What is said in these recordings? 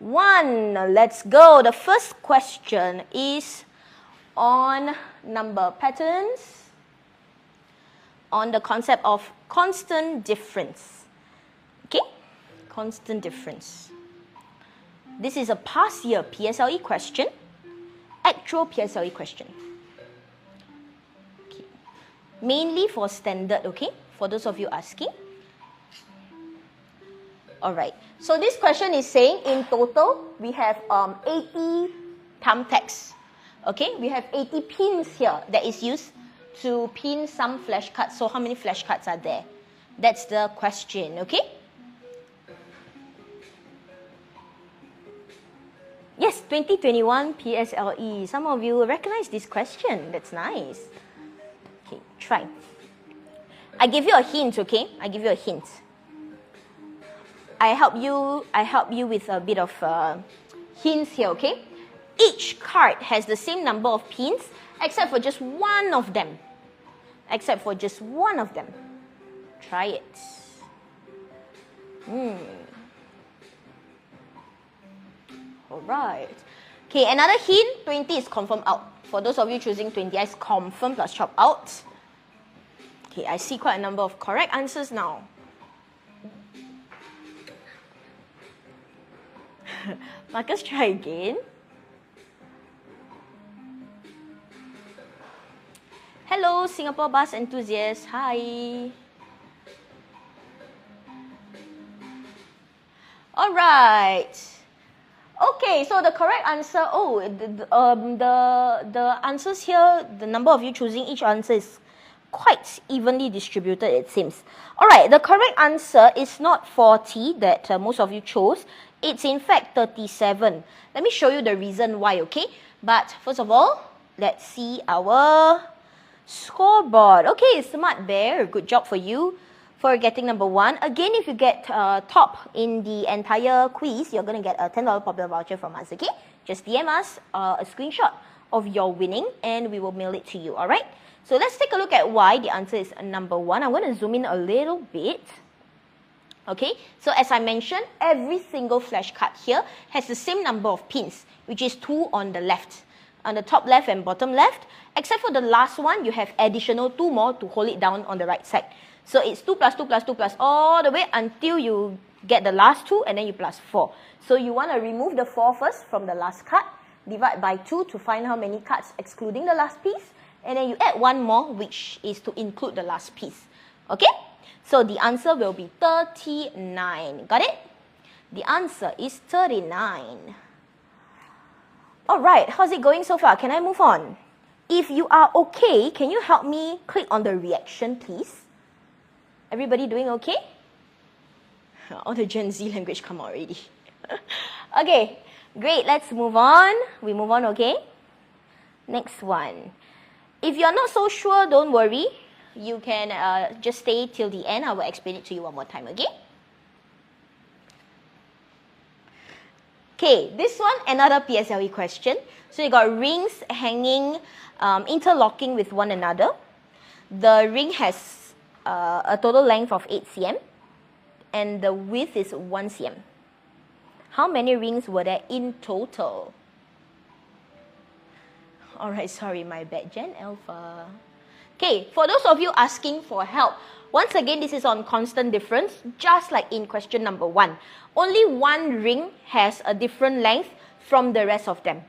1. Let's go. The first question is on number patterns, on the concept of constant difference. Okay? Constant difference. This is a past year PSLE question, actual PSLE question. Okay. Mainly for standard, okay? For those of you asking. Alright, so this question is saying in total we have 80 thumbtacks. Okay, we have 80 pins here that is used to pin some flashcards. So how many flashcards are there? That's the question, okay? Yes, 2021 PSLE. Some of you recognize this question. That's nice. Okay, try. I give you a hint, okay? I give you a hint. I help you with a bit of hints here, okay? Each card has the same number of pins except for just one of them. Except for just one of them. Try it. Alright. Okay, another hint, 20 is confirmed out. For those of you choosing 20, is confirm plus chop out. Okay, I see quite a number of correct answers now. Marcus, try again. Hello, Singapore bus enthusiasts. Hi. Alright. Okay, so the correct answer, the answers here, the number of you choosing each answer is quite evenly distributed, it seems. Alright, the correct answer is not 40 that most of you chose. It's in fact 37. Let me show you the reason why, okay? But first of all, let's see our scoreboard. Okay, Smart Bear, good job for you for getting number 1. Again, if you get top in the entire quiz, you're going to get a $10 popular voucher from us, okay? Just DM us a screenshot of your winning and we will mail it to you, alright? So let's take a look at why the answer is number 1. I'm going to zoom in a little bit. Okay, so as I mentioned, every single flashcard here has the same number of pins, which is 2 on the left, on the top left and bottom left, except for the last one, you have additional 2 more to hold it down on the right side. So it's 2 plus 2 plus 2 plus all the way until you get the last 2 and then you plus 4. So you want to remove the 4 first from the last card, divide by 2 to find how many cards excluding the last piece, and then you add 1 more, which is to include the last piece. Okay? So the answer will be 39. Got it? The answer is 39. Alright, how's it going so far? Can I move on? If you are okay, can you help me click on the reaction, please? Everybody doing okay? All the Gen Z language come out already. Okay, great. Let's move on. We move on, okay? Next one. If you're not so sure, don't worry. You can just stay till the end. I will explain it to you one more time, okay? Okay, this one, another PSLE question. So you got rings hanging, interlocking with one another. The ring has a total length of 8 cm and the width is 1 cm. How many rings were there in total? Alright, sorry, my bad, Gen Alpha. Okay, for those of you asking for help, once again, this is on constant difference, just like in question number 1. Only one ring has a different length from the rest of them.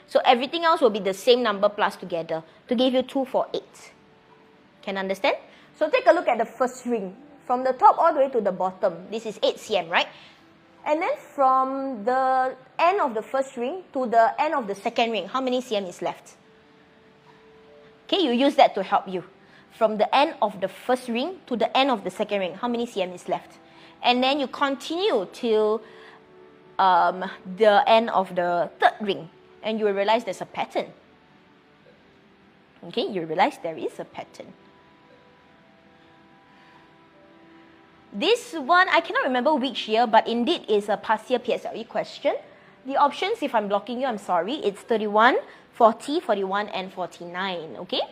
So everything else will be the same number plus together to give you 2 for 8. Can understand? So take a look at the first ring. From the top all the way to the bottom, this is 8 cm, right? And then from the end of the first ring to the end of the second ring, how many cm is left? Okay, you use that to help you. From the end of the first ring to the end of the second ring, how many cm is left? And then you continue till the end of the third ring. And you will realize there's a pattern. Okay, you realize there is a pattern. This one, I cannot remember which year, but indeed is a past year PSLE question. The options, if I'm blocking you, I'm sorry. It's 31, 40, 41, and 49. Okay?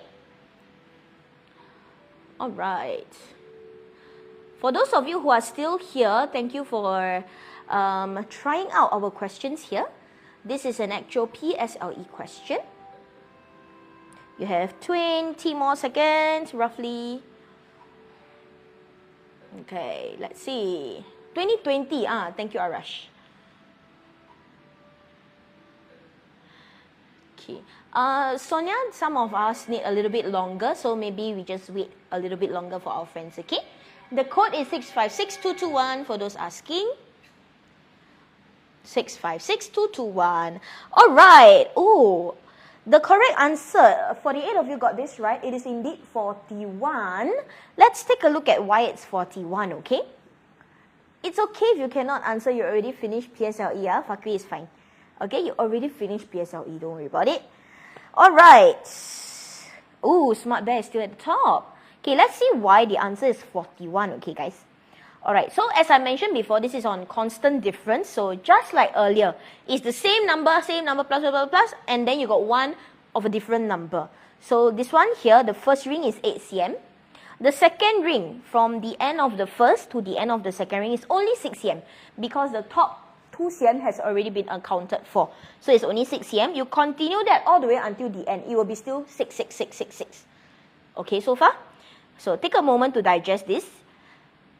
Alright. For those of you who are still here, thank you for trying out our questions here. This is an actual PSLE question. You have 20 more seconds, roughly. Okay, let's see. 2020, thank you, Arash. Okay. Sonia, some of us need a little bit longer, so maybe we just wait a little bit longer for our friends, okay? The code is 656221 for those asking. 656221. All right. Oh, the correct answer, 48 of you got this right. It is indeed 41. Let's take a look at why it's 41, okay? It's okay if you cannot answer. You already finished PSLE, Fakri is fine. Okay, you already finished PSLE. Don't worry about it. All right. Ooh, Smart Bear is still at the top. Okay, let's see why the answer is 41, okay, guys? All right, so as I mentioned before, this is on constant difference. So just like earlier, it's the same number, plus, blah, blah, plus, and then you got one of a different number. So this one here, the first ring is 8 cm. The second ring, from the end of the first to the end of the second ring, is only 6 cm because the top 2 cm has already been accounted for. So it's only 6 cm. You continue that all the way until the end. It will be still 6, 6, 6, 6, 6. Okay, so far? So take a moment to digest this.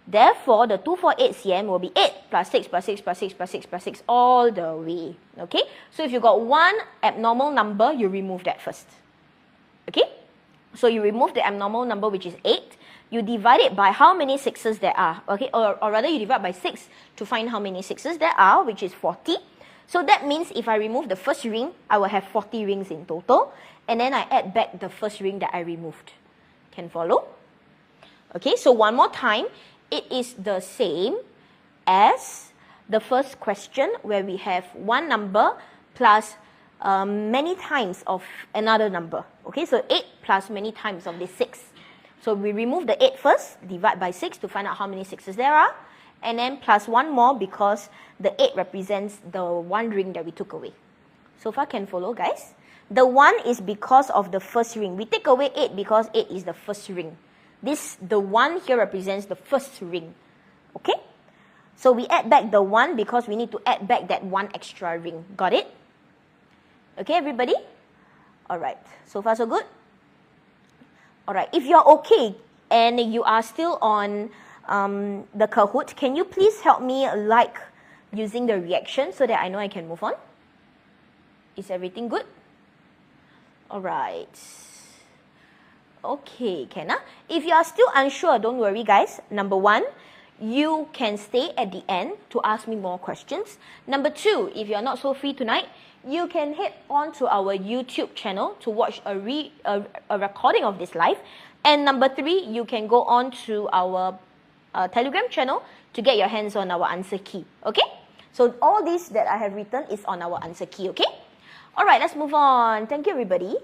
Therefore, the 248 cm will be 8 plus 6 plus 6 plus 6 plus 6 plus 6 all the way. Okay? So if you got one abnormal number, you remove that first. Okay? So you remove the abnormal number, which is 8. You divide it by how many 6s there are. Okay? Or rather, you divide by 6 to find how many 6s there are, which is 40. So that means if I remove the first ring, I will have 40 rings in total. And then I add back the first ring that I removed. Can follow? Okay, so one more time. It is the same as the first question where we have one number plus many times of another number. Okay, so 8 plus many times of this 6. So we remove the 8 first, divide by 6 to find out how many 6s there are, and then plus one more because the 8 represents the one ring that we took away. So far can follow, guys? The 1 is because of the first ring. We take away 8 because 8 is the first ring. The 1 here represents the first ring. Okay? So we add back the 1 because we need to add back that one extra ring. Got it? Okay, everybody? Alright. So far, so good? Alright. If you're okay and you are still on the Kahoot, can you please help me like using the reaction so that I know I can move on? Is everything good? Alright. Okay, can If you are still unsure, don't worry, guys. Number 1, you can stay at the end to ask me more questions. Number 2, if you're not so free tonight, you can head on to our YouTube channel to watch a recording of this live. And number 3, you can go on to our Telegram channel to get your hands on our answer key. Okay? So all this that I have written is on our answer key. Okay? Alright, let's move on. Thank you, everybody.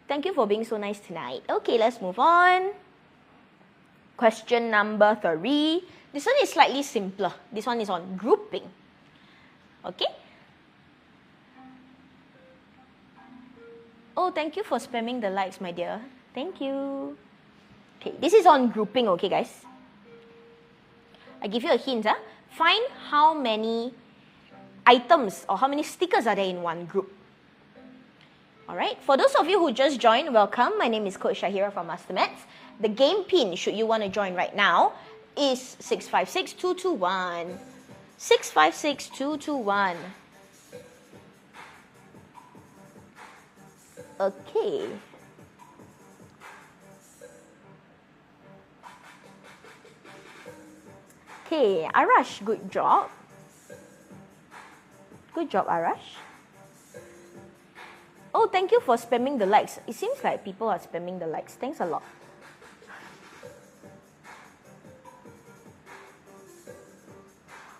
Thank you for being so nice tonight. Okay, let's move on. Question number 3. This one is slightly simpler. This one is on grouping. Okay? Oh, thank you for spamming the likes, my dear. Thank you. Okay, this is on grouping, okay, guys? I give you a hint. Find how many items or how many stickers are there in one group. Alright, for those of you who just joined, welcome. My name is Coach Shahira from MasterMaths. The game pin, should you want to join right now, is 656221. 656221. Okay. Okay, Arash, good job. Good job, Arash. Oh, thank you for spamming the likes. It seems like people are spamming the likes. Thanks a lot.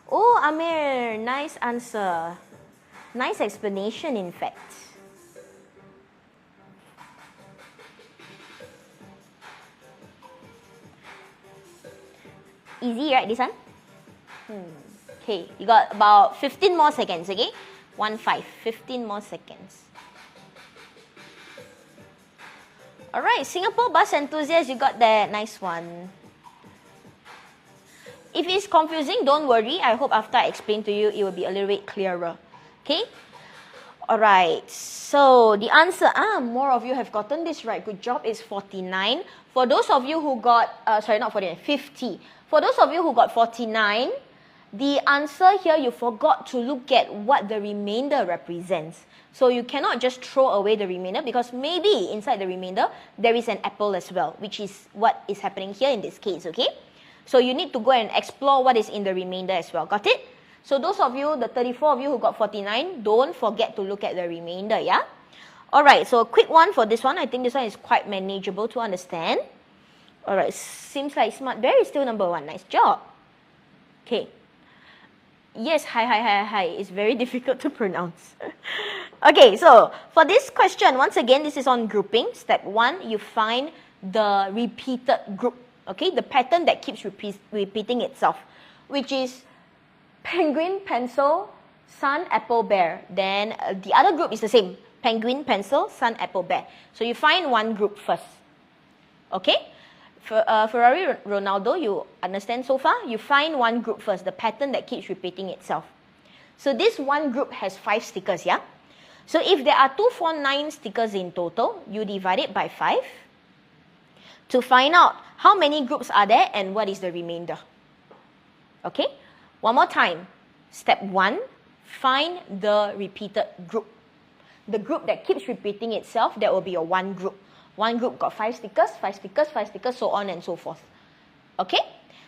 Oh, Amir, nice answer. Nice explanation, in fact. Easy, right, this one? Okay, you got about 15 more seconds, okay? 15 more seconds. Alright, Singapore bus enthusiast, you got that. Nice one. If it's confusing, don't worry. I hope after I explain to you, it will be a little bit clearer. Okay? Alright, so the answer, more of you have gotten this right. Good job, is 49. For those of you who got, sorry, not 49, 50. For those of you who got 49, the answer here, you forgot to look at what the remainder represents. So you cannot just throw away the remainder, because maybe inside the remainder, there is an apple as well, which is what is happening here in this case, okay? So you need to go and explore what is in the remainder as well. Got it? So those of you, the 34 of you who got 49, don't forget to look at the remainder, yeah? Alright, so a quick one for this one. I think this one is quite manageable to understand. Alright, seems like Smart Bear is still number 1. Nice job. Okay. Yes, hi. It's very difficult to pronounce. Okay, so for this question, once again, this is on grouping. Step 1, you find the repeated group. Okay, the pattern that keeps repeating itself, which is penguin, pencil, sun, apple, bear. Then the other group is the same. Penguin, pencil, sun, apple, bear. So you find one group first. Okay? Ferrari, Ronaldo, you understand so far? You find one group first, the pattern that keeps repeating itself. So this one group has 5 stickers, yeah? So if there are 2, 4, 9 stickers in total, you divide it by 5 to find out how many groups are there and what is the remainder. Okay? One more time. Step 1, find the repeated group. The group that keeps repeating itself, that will be your one group. One group got 5 stickers, 5 stickers, 5 stickers, so on and so forth. Okay?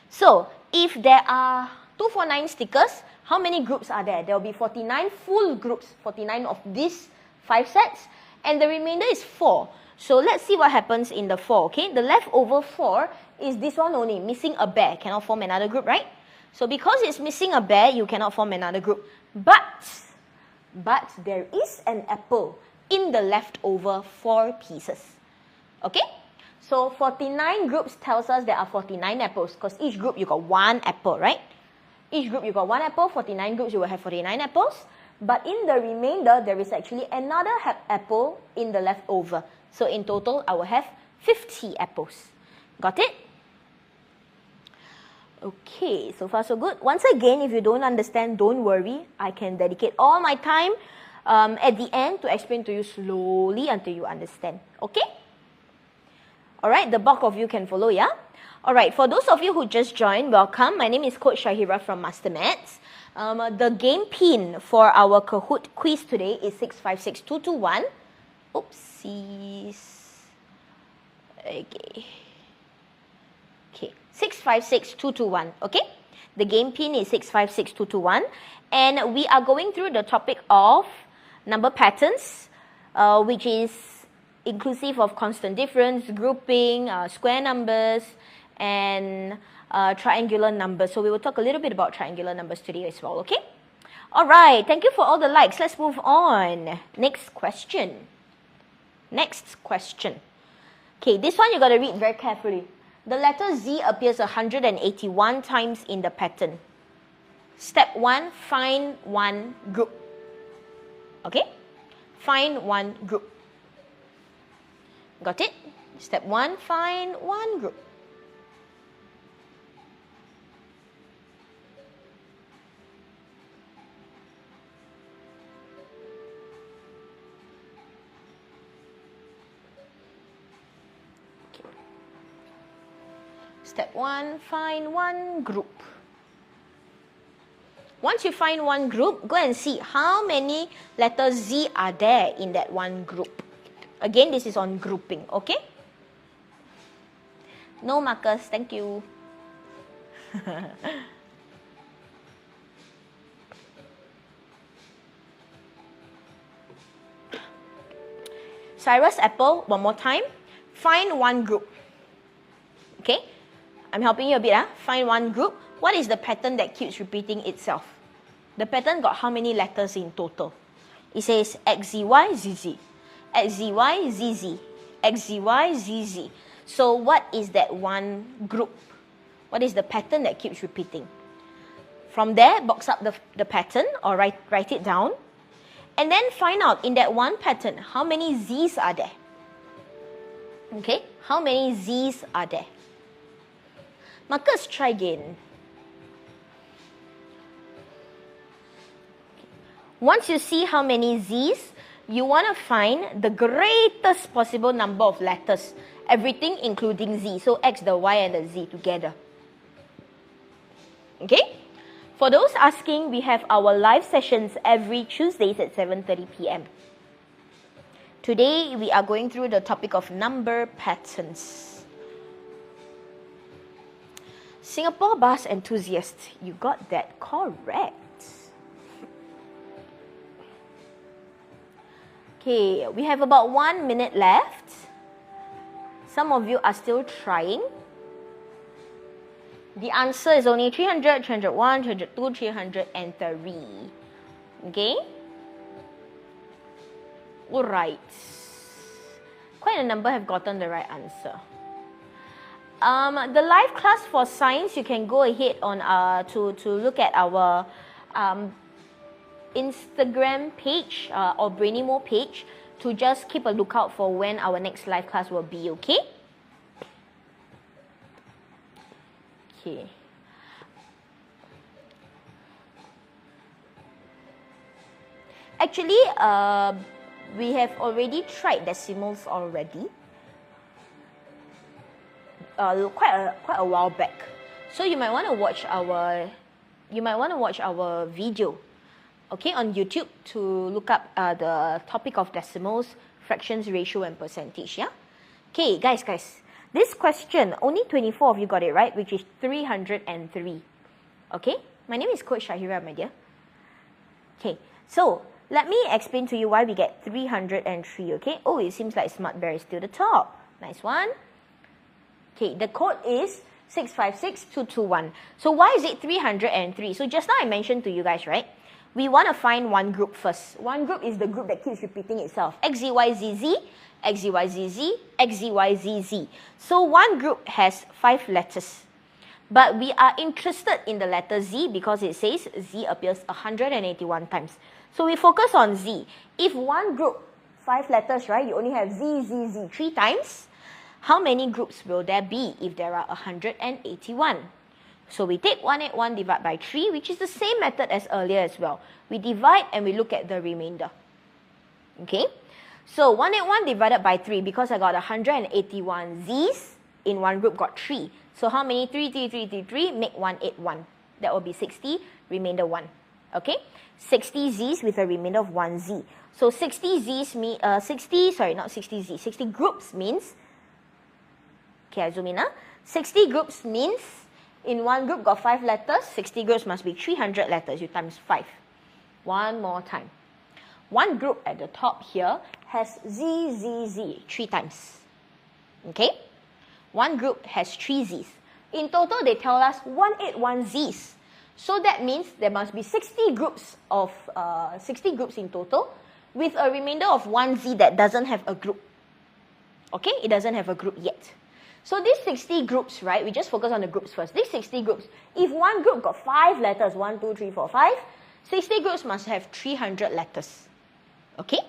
So, if there are 2, 4, 9 stickers, how many groups are there? There will be 49 full groups, 49 of these 5 sets, and the remainder is 4. So, let's see what happens in the 4, okay? The leftover 4 is this one only, missing a bear. Cannot form another group, right? So, because it's missing a bear, you cannot form another group. But there is an apple in the leftover 4 pieces. Okay? So, 49 groups tells us there are 49 apples, because each group you got 1 apple, right? Each group you got 1 apple, 49 groups you will have 49 apples. But in the remainder, there is actually another apple in the leftover. So, in total, I will have 50 apples. Got it? Okay, so far so good. Once again, if you don't understand, don't worry. I can dedicate all my time at the end to explain to you slowly until you understand. Okay? Alright, the bulk of you can follow, yeah? Alright, for those of you who just joined, welcome. My name is Coach Shahira from MasterMaths. The game pin for our Kahoot quiz today is 656221. Oopsies. Okay, 656221, okay? The game pin is 656221. And we are going through the topic of number patterns, which is inclusive of constant difference, grouping, square numbers, and triangular numbers. So we will talk a little bit about triangular numbers today as well, okay? Alright, thank you for all the likes. Let's move on. Next question. Okay, this one you got to read very carefully. The letter Z appears 181 times in the pattern. Step 1, find one group. Okay? Find one group. Got it? Step 1, find one group. Okay. Step 1, find one group. Once you find one group, go and see how many letters Z are there in that one group. Again, this is on grouping, okay? No markers, thank you. Cyrus Apple, one more time. Find one group. Okay? I'm helping you a bit. Find one group. What is the pattern that keeps repeating itself? The pattern got how many letters in total? It says XZY, ZZ. XZY, ZZ. XZY, ZZ. So what is that one group? What is the pattern that keeps repeating? From there, box up the pattern or write it down. And then find out in that one pattern, how many Z's are there? Okay, how many Z's are there? Marcus, try again. Once you see how many z's, you want to find the greatest possible number of letters. Everything including z. So x, the y, and the z together. Okay? For those asking, we have our live sessions every Tuesdays at 7:30 p.m. Today, we are going through the topic of number patterns. Singapore bus enthusiast, you got that correct. Okay, we have about 1 minute left. Some of you are still trying. The answer is only 300, 301, 302, 303. Okay? Alright. Quite a number have gotten the right answer. The live class for science, you can go ahead on to look at our Instagram page or Brainimo page to just keep a lookout for when our next live class will be, okay? Okay. Actually, we have already tried decimals already. Quite a while back. So you might want to watch our video, okay, on YouTube to look up the topic of decimals, fractions, ratio, and percentage. Yeah. Okay, guys. This question, only 24 of you got it right, which is 303. Okay? My name is Coach Shahira, my dear. Okay, so let me explain to you why we get 303, okay? Oh, it seems like Smart Bear is still the top. Nice one. Okay, the code is 656221. So why is it 303? So just now I mentioned to you guys, right? We want to find one group first. One group is the group that keeps repeating itself. X, Z, Y, Z, Z. X, Z, Y, Z, Z, X, Z, Y, Z, Z. So one group has 5 letters. But we are interested in the letter Z because it says Z appears 181 times. So we focus on Z. If one group, 5 letters, right, you only have Z, Z, Z 3 times, how many groups will there be if there are 181? So we take 181 divided by 3, which is the same method as earlier as well. We divide and we look at the remainder. Okay? So 181 divided by 3, because I got 181 Z's, in one group got 3. So how many 3, 3, 3, 3, 3 make 181? That will be 60, remainder 1. Okay? 60 Z's with a remainder of 1 Z. So 60 Z's mean, 60 groups means, okay, I zoom in. 60 groups means, in one group got 5 letters, 60 groups must be 300 letters, you times 5. One more time. One group at the top here has Z, Z, Z 3 times. Okay? One group has 3 Z's. In total, they tell us 181 Z's. So that means there must be 60 groups in total, with a remainder of 1 Z that doesn't have a group. Okay? It doesn't have a group yet. So these 60 groups, right, we just focus on the groups first. These 60 groups, if one group got 5 letters, 1, 2, 3, 4, 5, 60 groups must have 300 letters. Okay?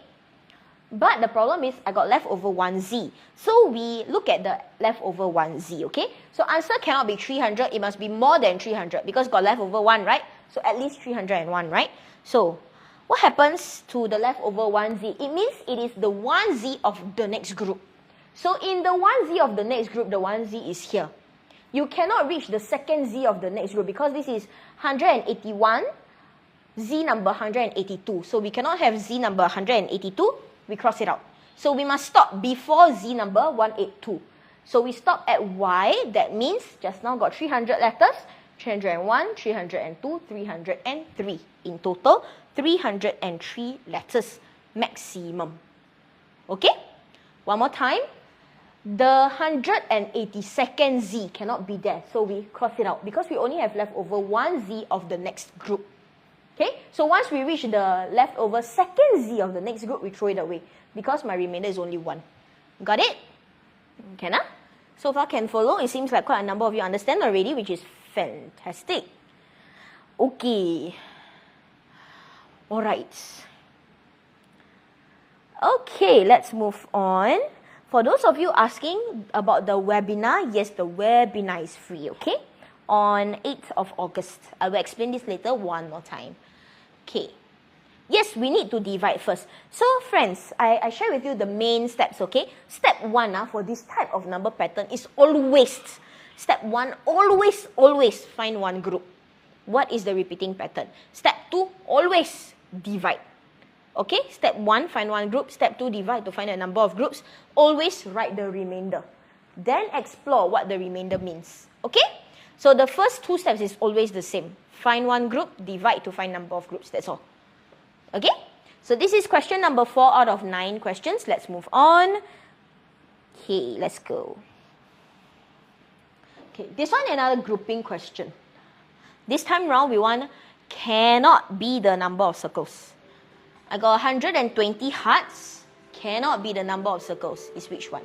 But the problem is I got leftover 1 Z. So we look at the leftover 1 Z, okay? So answer cannot be 300, it must be more than 300 because got leftover 1, right? So at least 301, right? So what happens to the leftover 1 Z? It means it is the 1 Z of the next group. So in the 1 Z of the next group, the 1 Z is here. You cannot reach the second Z of the next group because this is 181, Z number 182. So we cannot have Z number 182. We cross it out. So we must stop before Z number 182. So we stop at Y. That means just now got 300 letters. 301, 302, 303. In total, 303 letters maximum. Okay? One more time. The 182nd Z cannot be there. So we cross it out because we only have left over 1 Z of the next group. Okay, so once we reach the leftover second Z of the next group, we throw it away because my remainder is only 1. Got it? Can I? So far can follow. It seems like quite a number of you understand already, which is fantastic. Okay. Alright. Okay, let's move on. For those of you asking about the webinar, yes, the webinar is free, okay? On 8th of August. I will explain this later one more time. Okay. Yes, we need to divide first. So friends, I share with you the main steps, okay? Step 1 for this type of number pattern is always, step 1, always find one group. What is the repeating pattern? Step 2, always divide. Okay, step 1, find one group. Step 2, divide to find a number of groups. Always write the remainder. Then explore what the remainder means. Okay? So the first 2 steps is always the same. Find one group, divide to find number of groups. That's all. Okay? So this is question number 4 out of 9 questions. Let's move on. Okay, let's go. Okay, this one another grouping question. This time round we want cannot be the number of circles. I got 120 hearts. Cannot be the number of circles. Is which one?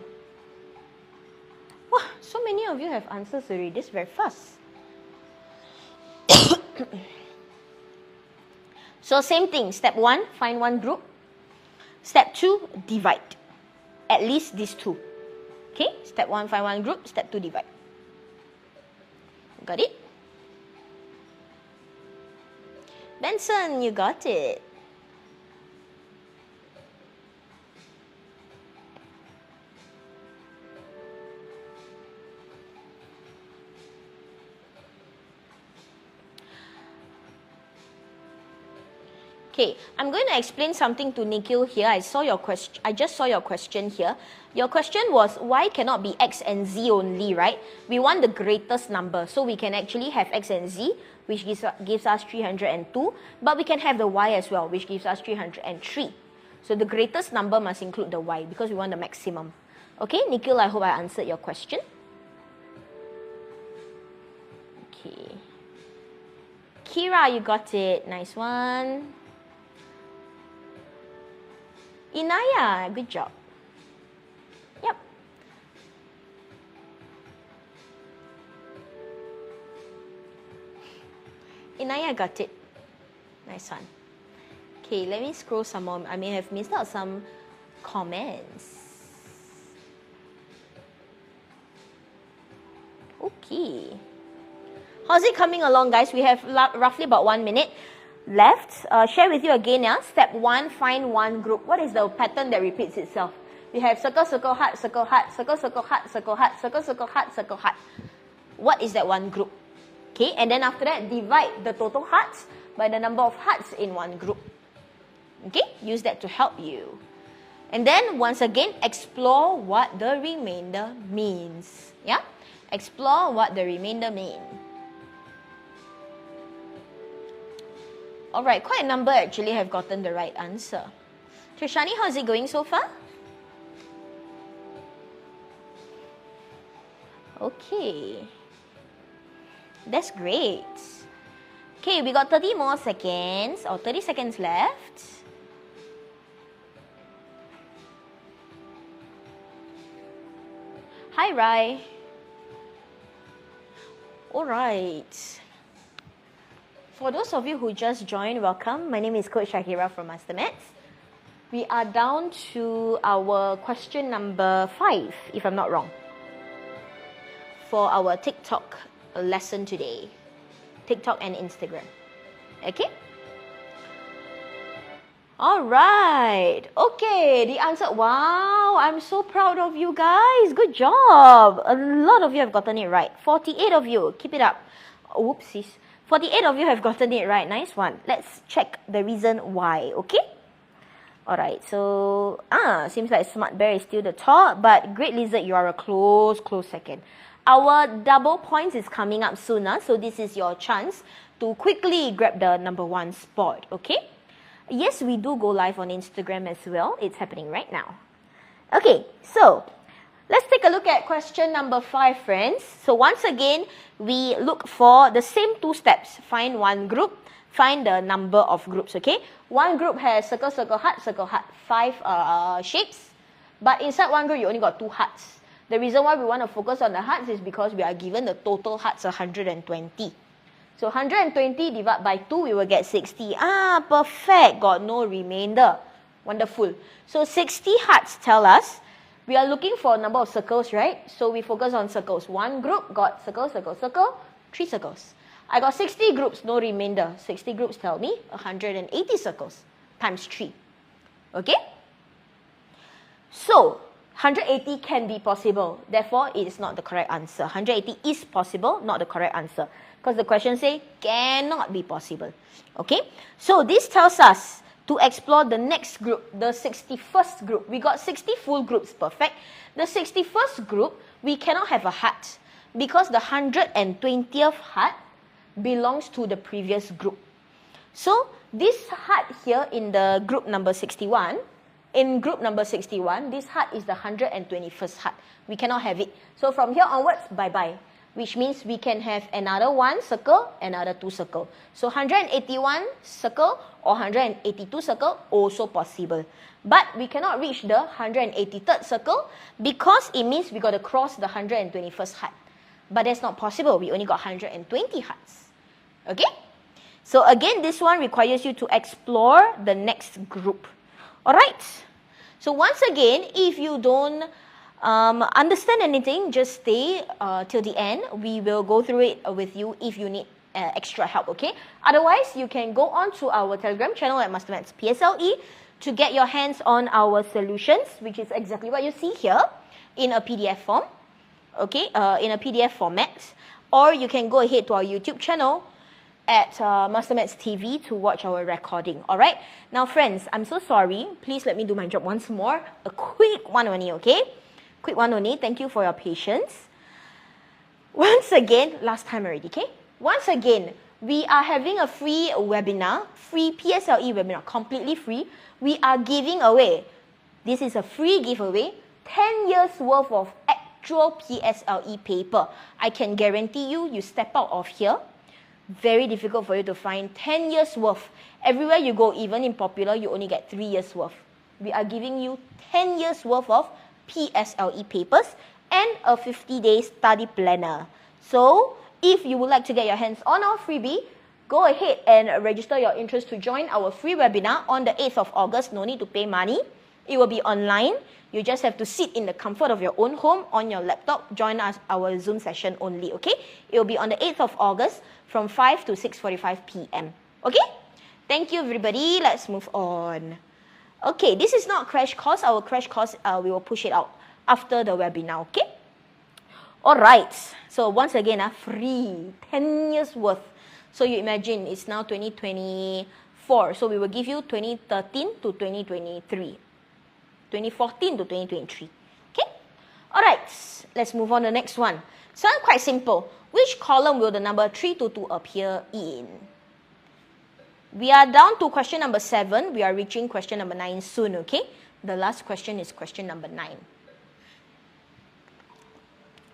Wow, so many of you have answers already. This is very fast. So same thing. Step 1, find one group. Step 2, divide. At least these 2. Okay? Step 1, find one group. Step 2, divide. Got it? Benson, you got it. Okay, I'm going to explain something to Nikhil here. I just saw your question here. Your question was, why cannot be x and z only, right? We want the greatest number. So we can actually have x and z, which gives us 302. But we can have the y as well, which gives us 303. So the greatest number must include the y, because we want the maximum. Okay, Nikhil, I hope I answered your question. Okay. Kira, you got it. Nice one. Inaya, good job. Yep. Inaya got it. Nice one. Okay, let me scroll some more. I may have missed out some comments. Okay. How's it coming along, guys? We have roughly about 1 minute left. Share with you again. Step 1, find one group. What is the pattern that repeats itself? We have circle, circle, heart, circle, heart, circle, circle, heart, circle, heart, circle, circle, heart, circle, heart. What is that one group? Okay, and then after that, divide the total hearts by the number of hearts in one group. Okay, use that to help you. And then, once again, explore what the remainder means. Yeah? Explore what the remainder means. Alright, quite a number actually have gotten the right answer. Trishani, how's it going so far? Okay. That's great. Okay, we got 30 more seconds, or 30 seconds left. Hi, Rai. Alright. For those of you who just joined, welcome. My name is Coach Shakira from MasterMaths. We are down to our question number 5, if I'm not wrong, for our TikTok lesson today. TikTok and Instagram. Okay? Alright. Okay, the answer. Wow, I'm so proud of you guys. Good job. A lot of you have gotten it right. 48 of you. Keep it up. Whoopsies. 48 of you have gotten it right. Nice one. Let's check the reason why, okay? Alright, so, seems like Smart Bear is still the top, but Great Lizard, you are a close second. Our double points is coming up sooner, so this is your chance to quickly grab the number 1 spot, okay? Yes, we do go live on Instagram as well. It's happening right now. Okay, so let's take a look at question number 5, friends. So once again, we look for the same 2 steps. Find one group, find the number of groups, okay? One group has circle, circle, heart, 5 shapes. But inside one group, you only got 2 hearts. The reason why we want to focus on the hearts is because we are given the total hearts 120. So 120 divided by 2, we will get 60. Perfect. Got no remainder. Wonderful. So 60 hearts tell us we are looking for a number of circles, right? So we focus on circles. One group got circle, circle, circle, 3 circles. I got 60 groups, no remainder. 60 groups tell me 180 circles. times 3. Okay? So, 180 can be possible. Therefore, it is not the correct answer. 180 is possible, not the correct answer. Because the question says cannot be possible. Okay? So, this tells us to explore the next group, the 61st group. We got 60 full groups, perfect. The 61st group, we cannot have a heart because the 120th heart belongs to the previous group. So, this heart here in the group number 61, this heart is the 121st heart. We cannot have it. So, from here onwards, bye-bye. Which means we can have another 1 circle, another 2 circle. So 181 circle or 182 circle also possible. But we cannot reach the 183rd circle because it means we got to cross the 121st heart. But that's not possible. We only got 120 hearts. Okay? So again, this one requires you to explore the next group. Alright? So once again, if you don't understand anything, just stay till the end. We will go through it with you if you need extra help, okay? Otherwise, you can go on to our Telegram channel at MasterMaths PSLE to get your hands on our solutions, which is exactly what you see here in a PDF form, okay? In a PDF format. Or you can go ahead to our YouTube channel at MasterMathsTV to watch our recording, alright? Now, friends, I'm so sorry. Please let me do my job once more. A quick one only, okay? Quick one only. Thank you for your patience. Once again, last time already, okay? Once again, we are having a free webinar, free PSLE webinar, completely free. We are giving away, this is a free giveaway, 10 years worth of actual PSLE paper. I can guarantee you, you step out of here, very difficult for you to find 10 years worth. Everywhere you go, even in Popular, you only get 3 years worth. We are giving you 10 years worth of PSLE papers and a 50-day study planner. So, if you would like to get your hands on our freebie, go ahead and register your interest to join our free webinar on the 8th of August. No need to pay money. It will be online. You just have to sit in the comfort of your own home on your laptop. Join us our Zoom session only, okay? It will be on the 8th of August from 5 to 6:45 p.m. Okay? Thank you, everybody. Let's move on. Okay, this is not crash course. Our crash course, we will push it out after the webinar, okay? Alright, so once again, free, 10 years worth. So you imagine, it's now 2024. So we will give you 2013 to 2023. 2014 to 2023. Okay? Alright, let's move on to the next one. So quite simple. Which column will the number 322 appear in? We are down to question number 7. We are reaching question number 9 soon, okay? The last question is question number 9.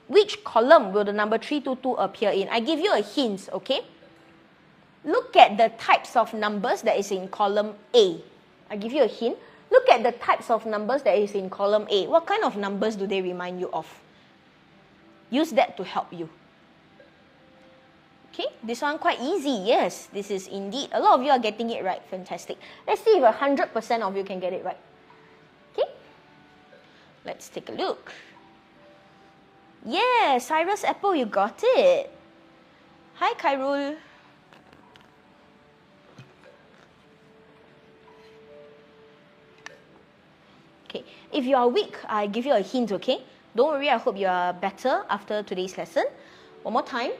Which column will the number 322 appear in? I give you a hint, okay? Look at the types of numbers that is in column A. I give you a hint. Look at the types of numbers that is in column A. What kind of numbers do they remind you of? Use that to help you. Okay, this one quite easy. Yes, this is indeed. A lot of you are getting it right. Fantastic. Let's see if 100% of you can get it right. Okay, let's take a look. Yeah, Cyrus Apple, you got it. Hi, Khairul. Okay, if you are weak, I give you a hint, okay? Don't worry, I hope you are better after today's lesson. One more time.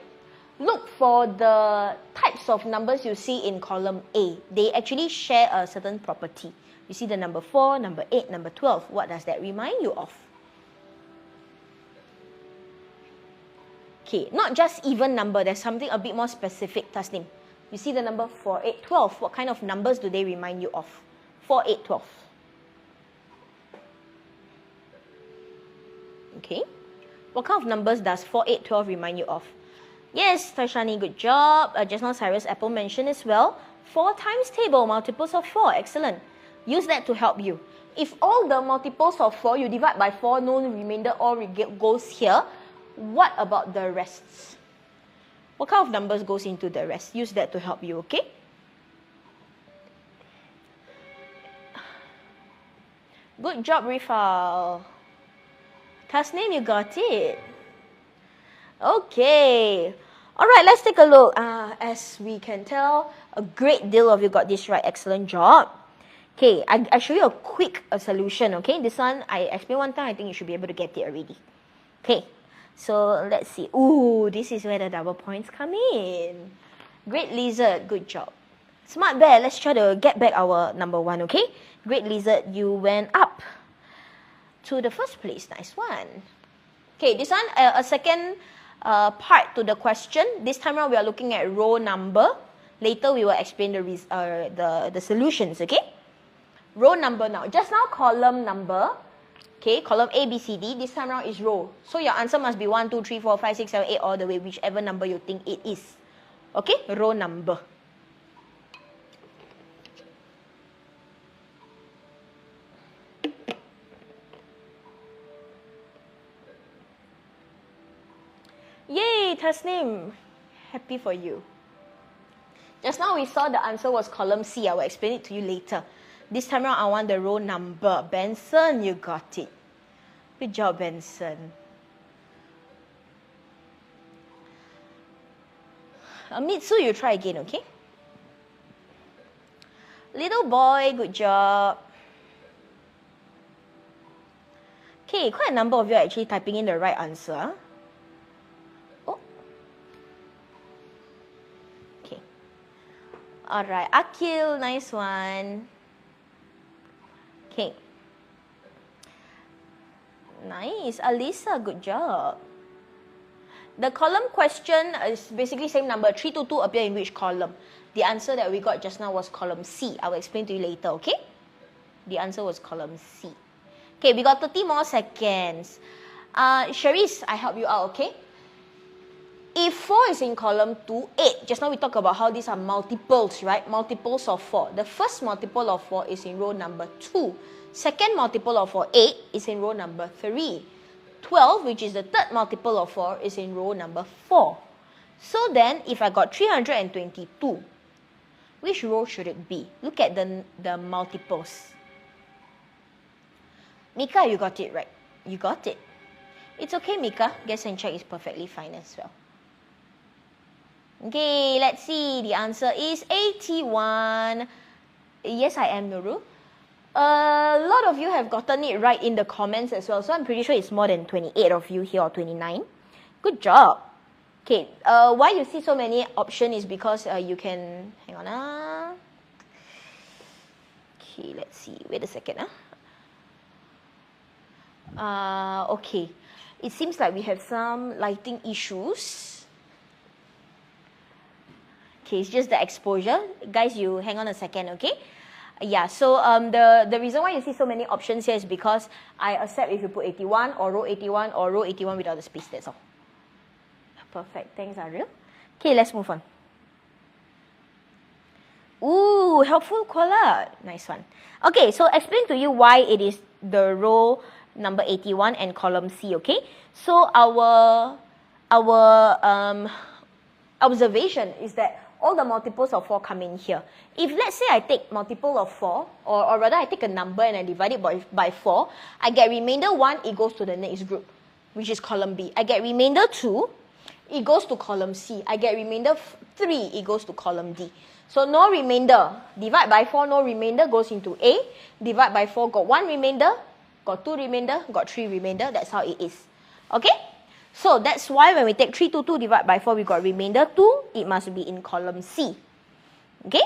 Look for the types of numbers you see in column A. They actually share a certain property. You see the number 4, number 8, number 12. What does that remind you of? Okay, not just even number. There's something a bit more specific, Tasnim. You see the number 4, 8, 12. What kind of numbers do they remind you of? 4, 8, 12. Okay. What kind of numbers does 4, 8, 12 remind you of? Yes, Tashani, good job. Just now Cyrus Apple mentioned as well. 4 times table, multiples of 4. Excellent. Use that to help you. If all the multiples of 4, you divide by 4, no remainder, all goes here. What about the rests? What kind of numbers goes into the rest? Use that to help you, okay? Good job, Rifal. Tasnim, you got it. Okay. Alright, let's take a look. As we can tell, a great deal of you got this right. Excellent job. Okay, I show you a quick solution, okay? This one, I explain one time, I think you should be able to get it already. Okay, so let's see. Ooh, this is where the double points come in. Great Lizard, good job. Smart Bear, let's try to get back our number 1, okay? Great Lizard, you went up to the first place. Nice one. Okay, this one, a second part to the question. This time around, we are looking at row number. Later, we will explain the solutions, okay? Row number now. Just now, column number. Okay, column A, B, C, D. This time around is row. So your answer must be 1, 2, 3, 4, 5, 6, 7, 8, all the way, whichever number you think it is. Okay, row number. Yay, Tasnim. Happy for you. Just now we saw the answer was column C. I will explain it to you later. This time around, I want the row number. Benson, you got it. Good job, Benson. Mitsu, you try again, okay? Little boy, good job. Okay, quite a number of you are actually typing in the right answer. Oh. Okay. Alright, Akil, nice one. Okay. Nice. Alisa, good job. The column question is basically same number. 3 to 2 appear in which column? The answer that we got just now was column C. I will explain to you later, okay? The answer was column C. Okay, we got 30 more seconds. Cherise, I help you out, okay? If 4 is in column 2, 8. Just now we talked about how these are multiples, right? Multiples of 4. The first multiple of 4 is in row number 2. Second multiple of 4, 8, is in row number 3. 12, which is the third multiple of 4, is in row number 4. So then, if I got 322, which row should it be? Look at the multiples. Mika, you got it right. You got it. It's okay, Mika. Guess and check is perfectly fine as well. Okay, let's see. The answer is 81. Yes, I am, Nuru. A lot of you have gotten it right in the comments as well. So I'm pretty sure it's more than 28 of you here, or 29. Good job. Okay, why you see so many options is because you can... Hang on. Okay, let's see. Wait a second. Okay. It seems like we have some lighting issues. Okay, it's just the exposure. Guys, you hang on a second, okay? Yeah, so the reason why you see so many options here is because I accept if you put 81 or row 81 or row 81 without the space, that's all. Perfect, thanks Ariel. Okay, let's move on. Ooh, helpful Koala. Nice one. Okay, so explain to you why it is the row number 81 and column C, okay? So our observation is that all the multiples of 4 come in here. If let's say I take multiple of 4, or rather I take a number and I divide it by 4, I get remainder 1, it goes to the next group, which is column B. I get remainder 2, it goes to column C. I get remainder 3, it goes to column D. So no remainder. Divide by 4, no remainder, goes into A. Divide by 4, got 1 remainder, got 2 remainder, got 3 remainder. That's how it is. Okay? So that's why when we take 3 to 2 divided by 4, we got remainder 2. It must be in column C. Okay?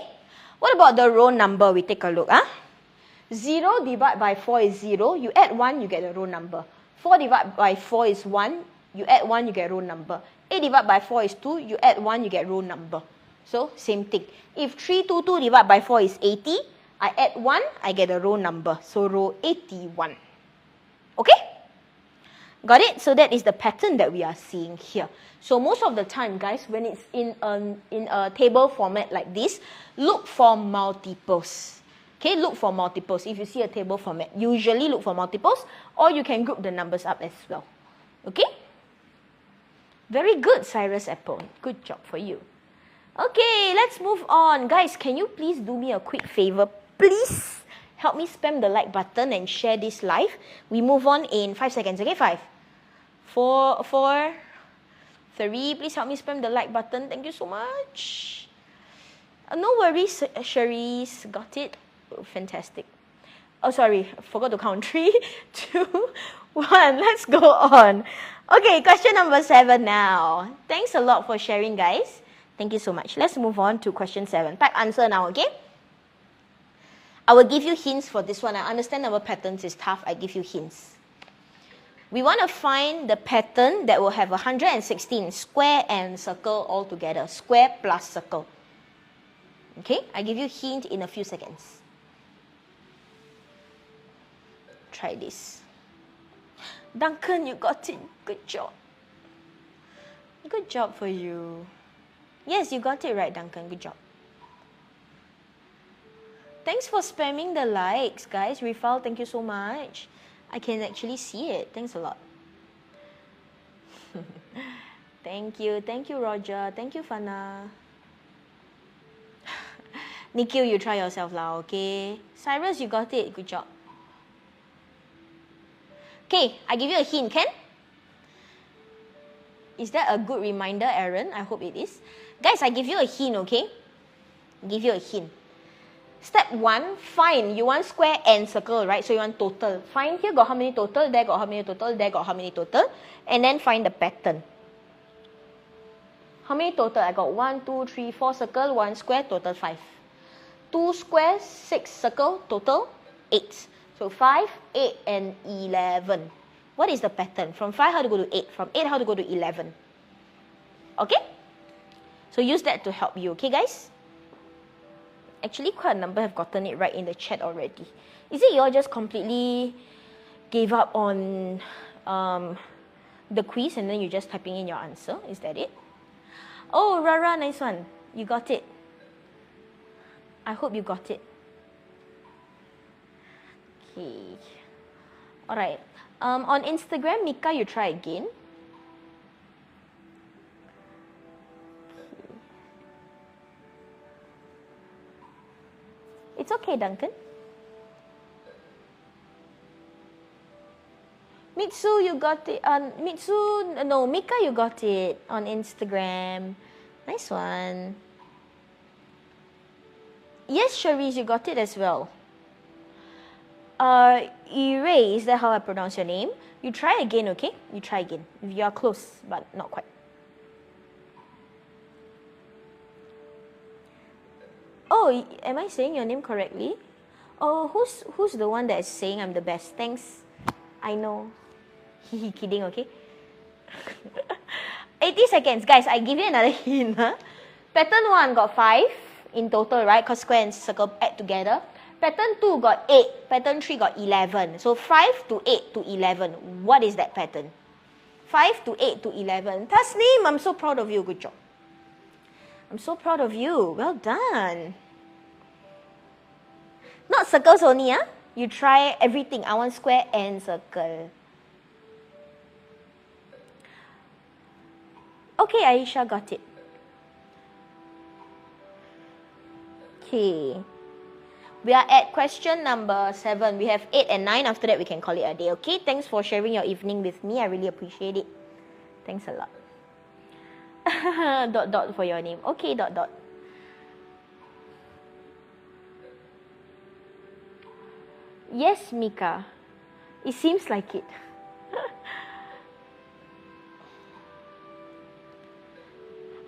What about the row number? We take a look. 0 divided by 4 is 0. You add 1, you get the row number. 4 divided by 4 is 1. You add 1, you get row number. 8 divided by 4 is 2. You add 1, you get row number. So, same thing. If 322 divided by 4 is 80, I add 1, I get a row number. So, row 81. Okay? Got it? So, that is the pattern that we are seeing here. So, most of the time, guys, when it's in a table format like this, look for multiples. Okay? Look for multiples. If you see a table format, usually look for multiples, or you can group the numbers up as well. Okay? Very good, Cyrus Apple. Good job for you. Okay, let's move on. Guys, can you please do me a quick favor? Please help me spam the like button and share this live. We move on in 5 seconds. Okay, 5, 4, 3. Please help me spam the like button. Thank you so much. No worries, Cherise. Got it. fantastic. Oh, sorry, I forgot to count. 3, 2, 1. Let's go on. Okay, question number 7 now. Thanks a lot for sharing, guys. Thank you so much. Let's move on to question 7. Type answer now, okay? I will give you hints for this one. I understand our patterns is tough. I give you hints. We want to find the pattern that will have 116 square and circle all together. Square plus circle. Okay? I give you hint in a few seconds. Try this. Duncan, you got it. Good job. Good job for you. Yes, you got it right, Duncan. Good job. Thanks for spamming the likes, guys. Rifal, thank you so much. I can actually see it. Thanks a lot. Thank you. Thank you, Roger. Thank you, Fana. Nikhil, you try yourself lah, okay? Cyrus, you got it. Good job. Okay, I give you a hint, Ken? Is that a good reminder, Aaron? I hope it is. Guys, I give you a hint, okay? Give you a hint. Step 1, find. You want square and circle, right? So you want total. Find here got how many total, there got how many total, there got how many total. And then find the pattern. How many total? I got 1, 2, 3, 4 circle, 1 square, total 5. 2 squares, 6 circle, total 8. So 5, 8, and 11. What is the pattern? From 5, how to go to 8? From 8, how to go to 11? Okay? So use that to help you, okay, guys? Actually, quite a number have gotten it right in the chat already. Is it you all just completely gave up on the quiz and then you're just typing in your answer? Is that it? Oh, Rara, nice one. You got it. I hope you got it. Okay. Alright. On Instagram, Mika, you try again. It's okay, Duncan. Mitsu, you got it. Mika, you got it on Instagram. Nice one. Yes, Cherise, you got it as well. 𝐒𝐿, is that how I pronounce your name? You try again, okay? You try again. You are close, but not quite. Oh, am I saying your name correctly? Oh, who's the one that is saying I'm the best? Thanks. I know. Kidding, okay? 80 seconds. Guys, I give you another hint. Huh? Pattern 1 got 5 in total, right? Because square and circle add together. Pattern 2 got 8. Pattern 3 got 11. So 5 to 8 to 11. What is that pattern? 5 to 8 to 11. Tasneem, I'm so proud of you. Good job. I'm so proud of you. Well done. Not circles only, huh? You try everything. I want square and circle. Okay, Aisha got it. Okay. We are at question number 7. We have 8 and 9. After that, we can call it a day. Okay, thanks for sharing your evening with me. I really appreciate it. Thanks a lot. ... for your name. Okay, ... Yes, Mika. It seems like it.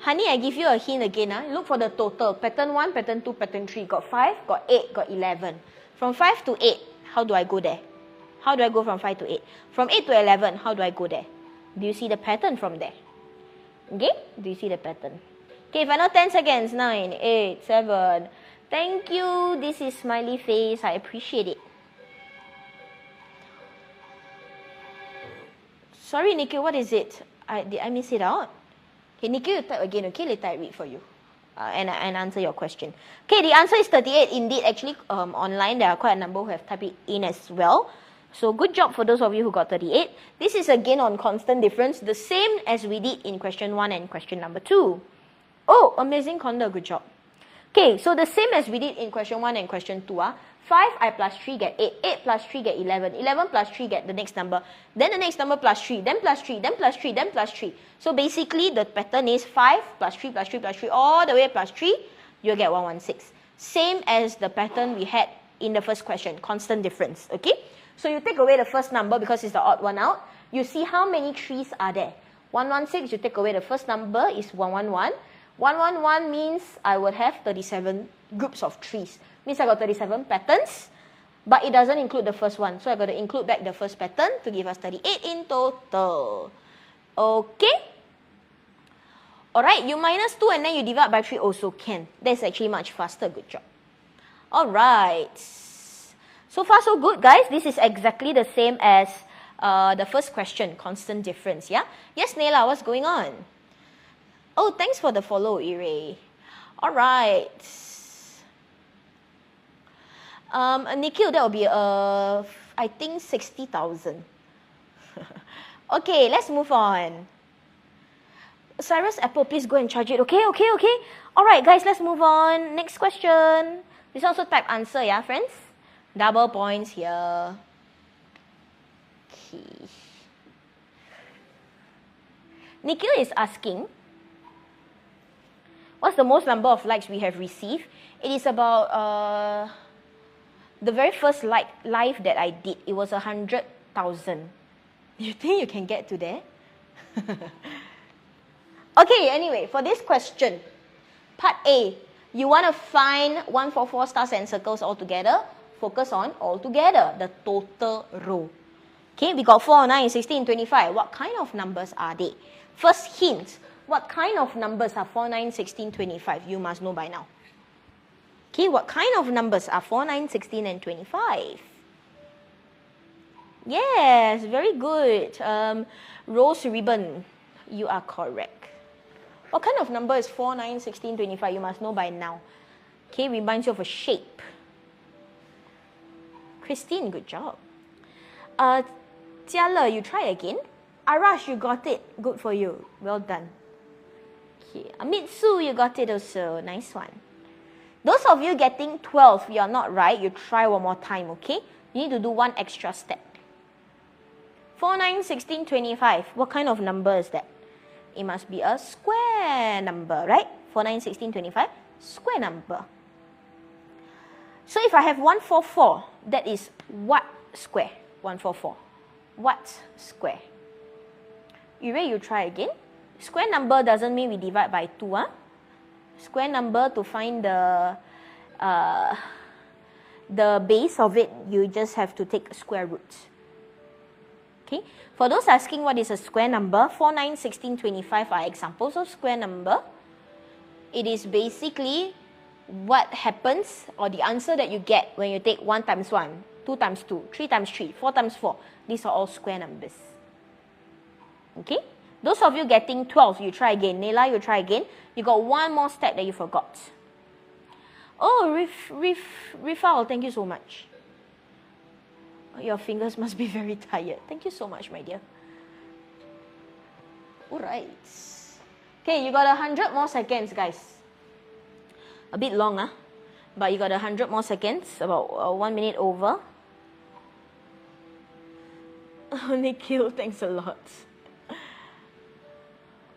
Honey, I give you a hint again. Look for the total. Pattern 1, pattern 2, pattern 3. Got 5, got 8, got 11. From 5 to 8, how do I go there? How do I go from 5 to 8? From 8 to 11, how do I go there? Do you see the pattern from there? Okay? Do you see the pattern? Okay, final 10 seconds. 9, 8, 7. Thank you. This is smiley face. I appreciate it. Sorry, Nikhil, what is it? Did I miss it out? Okay, Nikhil, you type again, okay? Later I read for you and answer your question. Okay, the answer is 38. Indeed, actually, online, there are quite a number who have typed it in as well. So, good job for those of you who got 38. This is again on constant difference, the same as we did in question 1 and question number 2. Oh, amazing, Conda, good job. Okay, so the same as we did in question 1 and question 2. 5I plus 3 get 8. 8 plus 3 get 11. 11 plus 3 get the next number. Then the next number plus 3. Then plus 3. Then plus 3. Then plus 3. So basically the pattern is 5 plus 3 plus 3 plus 3 all the way plus 3. You'll get 116. Same as the pattern we had in the first question, constant difference, okay? So you take away the first number because it's the odd one out. You see how many trees are there. 116, you take away the first number is 111. 111 means I would have 37 groups of trees. Means I got 37 patterns, but it doesn't include the first one. So I got to include back the first pattern to give us 38 in total. Okay? Alright, you minus 2 and then you divide by 3 also can. That's actually much faster. Good job. Alright. So far so good, guys. This is exactly the same as the first question, constant difference, yeah? Yes, Nela, what's going on? Oh, thanks for the follow, Ire. Alright. Nikhil, that will be, I think, 60,000. Okay, let's move on. Cyrus Apple, please go and charge it. Okay. Alright, guys, let's move on. Next question. This also type answer, yeah, friends? Double points here. Okay. Nikhil is asking, what's the most number of likes we have received? It is about the very first live that I did. It was 100,000. You think you can get to there? Okay, anyway, for this question, part A, you want to find 144 stars and circles all together. Focus on all together, the total row. Okay, we got 4, 9, 16, 25. What kind of numbers are they? First hint, what kind of numbers are 4, 9, 16, 25? You must know by now. Okay, what kind of numbers are 4, 9, 16, and 25? Yes, very good. Rose Ribbon, you are correct. What kind of number is 4, 9, 16, 25? You must know by now. Okay, reminds you of a shape. Christine, good job. Jiale, you try again. Arash, you got it. Good for you. Well done. Okay, Amitsu, you got it also. Nice one. Those of you getting 12, you are not right. You try one more time, okay? You need to do one extra step. 4, 9, 16, 25. What kind of number is that? It must be a square number, right? 4, 9, 16, 25. Square number. So if I have 144, that is what square? 144. What square? You try again. Square number doesn't mean we divide by 2, huh? Square number, to find the base of it, you just have to take square root. Okay. For those asking what is a square number, 4, 9, 16, 25 are examples of square number. It is basically what happens, or the answer that you get when you take 1 times 1, 2 times 2, 3 times 3, 4 times 4. These are all square numbers. Okay? Those of you getting 12, you try again. Nela, you try again. You got one more step that you forgot. Oh, Rifal, thank you so much. Your fingers must be very tired. Thank you so much, my dear. Alright. Okay, you got 100 more seconds, guys. A bit long, huh? But you got 100 more seconds, about 1 minute over. Oh, Nikhil, thanks a lot.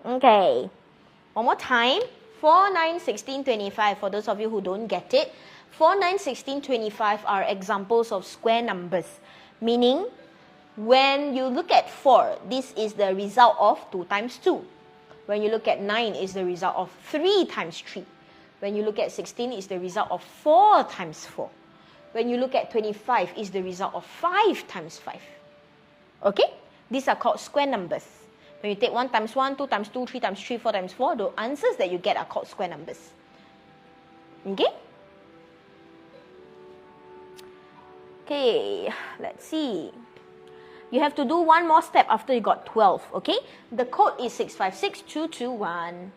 Okay. One more time. 4, 9, 16, 25. For those of you who don't get it, 4, 9, 16, 25 are examples of square numbers. Meaning, when you look at 4, this is the result of 2 times 2. When you look at 9, it's the result of 3 times 3. When you look at 16, it's the result of 4 times 4. When you look at 25, it's the result of 5 times 5. Okay? These are called square numbers. When you take 1 times 1, 2 times 2, 3 times 3, 4 times 4, the answers that you get are called square numbers. Okay? Okay, let's see. You have to do one more step after you got 12, okay? The code is 656221.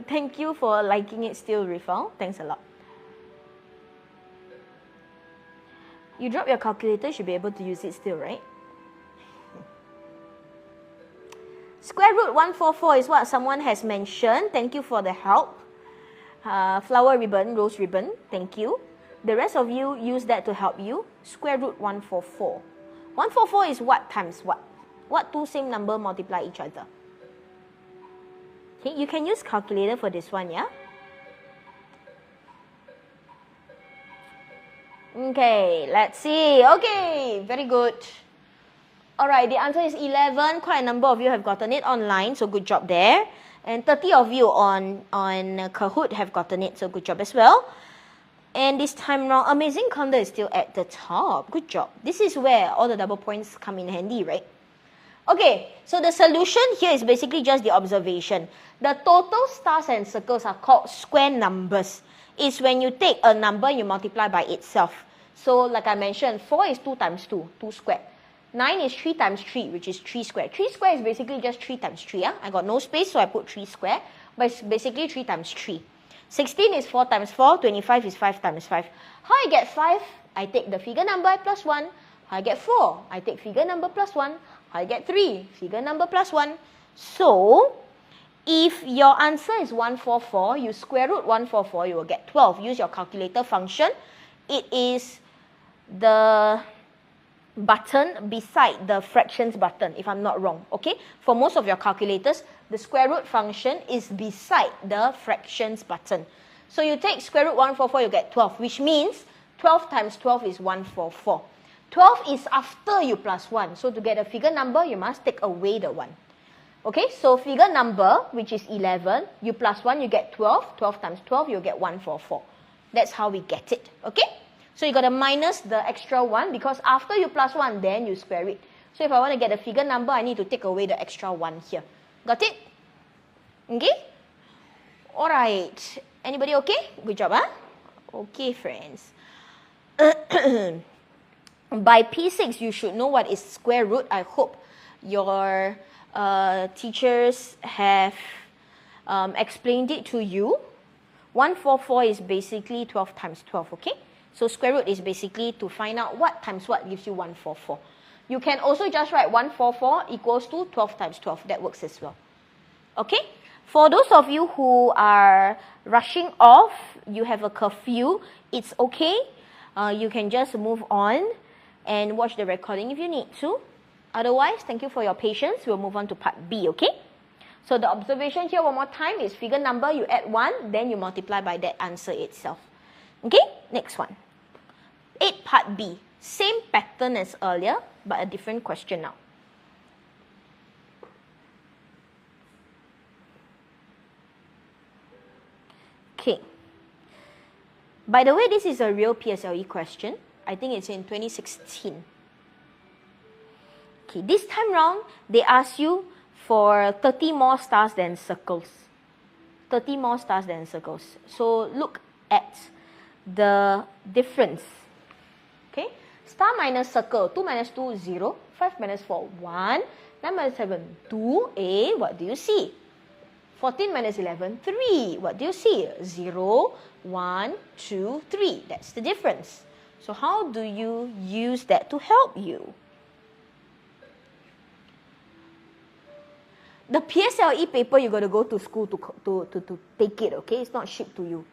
Thank you for liking it still, Rifal. Thanks a lot. You drop your calculator, you should be able to use it still, right? Square root 144 is what someone has mentioned. Thank you for the help. Flower ribbon, rose ribbon, thank you. The rest of you use that to help you. Square root 144. 144 is what times what? What two same number multiply each other? Okay, you can use calculator for this one, yeah? Okay, let's see. Okay, very good. Alright, the answer is 11. Quite a number of you have gotten it online, so good job there. And 30 of you on Kahoot have gotten it, so good job as well. And this time round, Amazing Counter is still at the top. Good job. This is where all the double points come in handy, right? Okay, so the solution here is basically just the observation. The total stars and circles are called square numbers. It's when you take a number, you multiply by itself. So like I mentioned, 4 is 2 times 2, 2 squared. 9 is 3 times 3, which is 3 squared. 3 squared is basically just 3 times 3. I got no space, so I put 3 squared. But it's basically 3 times 3. 16 is 4 times 4. 25 is 5 times 5. How I get 5? I take the figure number plus 1. How I get 4? I take figure number plus 1. How I get 3? Figure number plus 1. So, if your answer is 144, you square root 144, you will get 12. Use your calculator function. It is the button beside the fractions button, if I'm not wrong. Okay? For most of your calculators, the square root function is beside the fractions button. So you take square root 144, you get 12, which means 12 times 12 is 144. 12 is after you plus 1. So to get a figure number, you must take away the 1. Okay, so figure number, which is 11, you plus 1, you get 12. 12 times 12, you get 144. That's how we get it. Okay? So you got to minus the extra 1 because after you plus 1, then you square it. So if I want to get a figure number, I need to take away the extra 1 here. Got it? Okay? Alright. Anybody okay? Good job, huh? Okay, friends. By P6, you should know what is square root. I hope your teachers have explained it to you. 144 is basically 12 times 12, okay? So square root is basically to find out what times what gives you 144. You can also just write 144 equals to 12 times 12. That works as well. Okay? For those of you who are rushing off, you have a curfew, it's okay. You can just move on and watch the recording if you need to. Otherwise, thank you for your patience. We'll move on to part B, okay? So the observation here one more time is figure number, you add 1, then you multiply by that answer itself. Okay, next one. 8 part B. Same pattern as earlier, but a different question now. Okay. By the way, this is a real PSLE question. I think it's in 2016. Okay, this time round, they ask you for 30 more stars than circles. 30 more stars than circles. So look at the difference. Okay, star minus circle, 2 minus 2, 0. 5 minus 4, 1. 9 minus 7, 2. What do you see? 14 minus 11, 3. What do you see? 0, 1, 2, 3. That's the difference. So how do you use that to help you? The PSLE paper, you got to go to school to take it, okay? It's not shipped to you.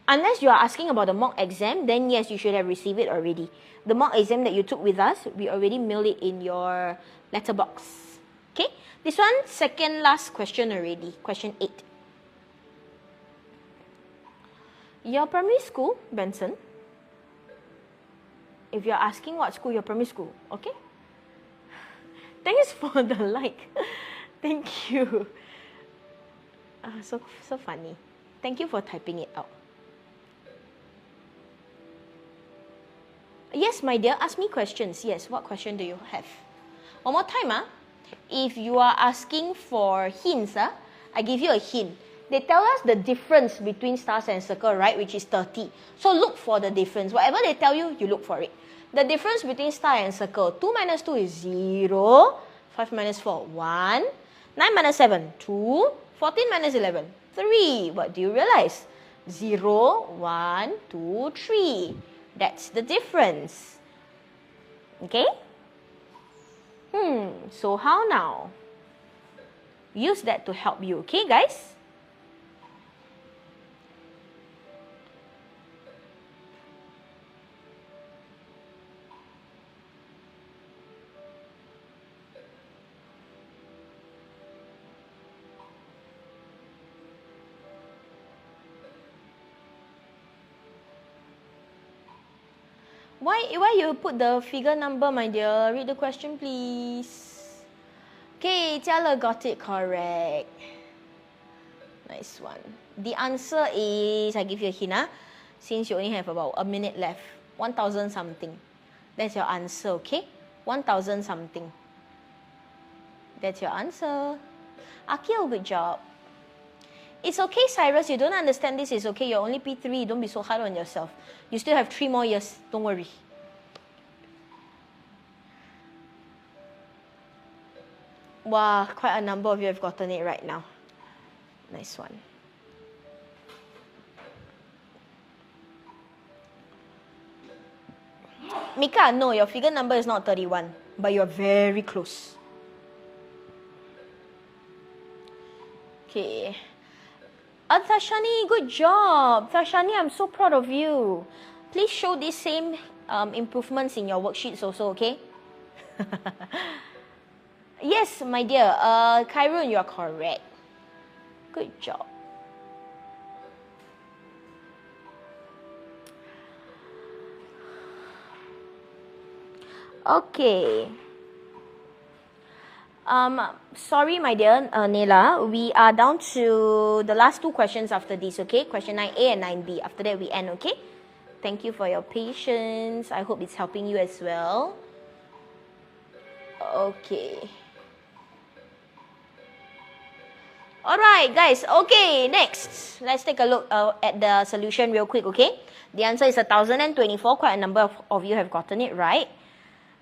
Unless you are asking about the mock exam, then yes, you should have received it already. The mock exam that you took with us, we already mailed it in your letterbox. Okay? This one, second last question already. Question 8. Your primary school, Benson. If you're asking what school, your primary school, okay? Thanks for the like. Thank you. So funny. Thank you for typing it out. Yes, my dear, ask me questions. Yes, what question do you have? One more time, if you are asking for hints, I give you a hint. They tell us the difference between stars and circle, right, which is 30. So look for the difference. Whatever they tell you, you look for it. The difference between star and circle, 2 minus 2 is 0. 5 minus 4, 1. 9 minus 7, 2. 14 minus 11, 3. What do you realize? 0, 1, 2, 3. That's the difference. Okay? So how now? Use that to help you, okay, guys? Why you put the figure number, my dear? Read the question, please. Okay, Jia got it correct. Nice one. The answer is, I give you a hint, since you only have about a minute left, 1,000 something. That's your answer, okay? 1,000 something. That's your answer. Akil, good job. It's okay, Cyrus. You don't understand this. It's okay. You're only P3. Don't be so hard on yourself. You still have 3 more years. Don't worry. Wow, quite a number of you have gotten it right now. Nice one. Mika, no, your figure number is not 31, but you're very close. Okay. Tashani, good job. Tashani, I'm so proud of you. Please show these same improvements in your worksheets also, okay? Yes, my dear. Khairun, you are correct. Good job. Okay. Sorry, my dear Nela. We are down to the last 2 questions after this, okay? Question 9A and 9B. After that, we end, okay? Thank you for your patience. I hope it's helping you as well. Okay. Alright, guys. Okay, next. Let's take a look at the solution real quick, okay? The answer is 1,024. Quite a number of you have gotten it right.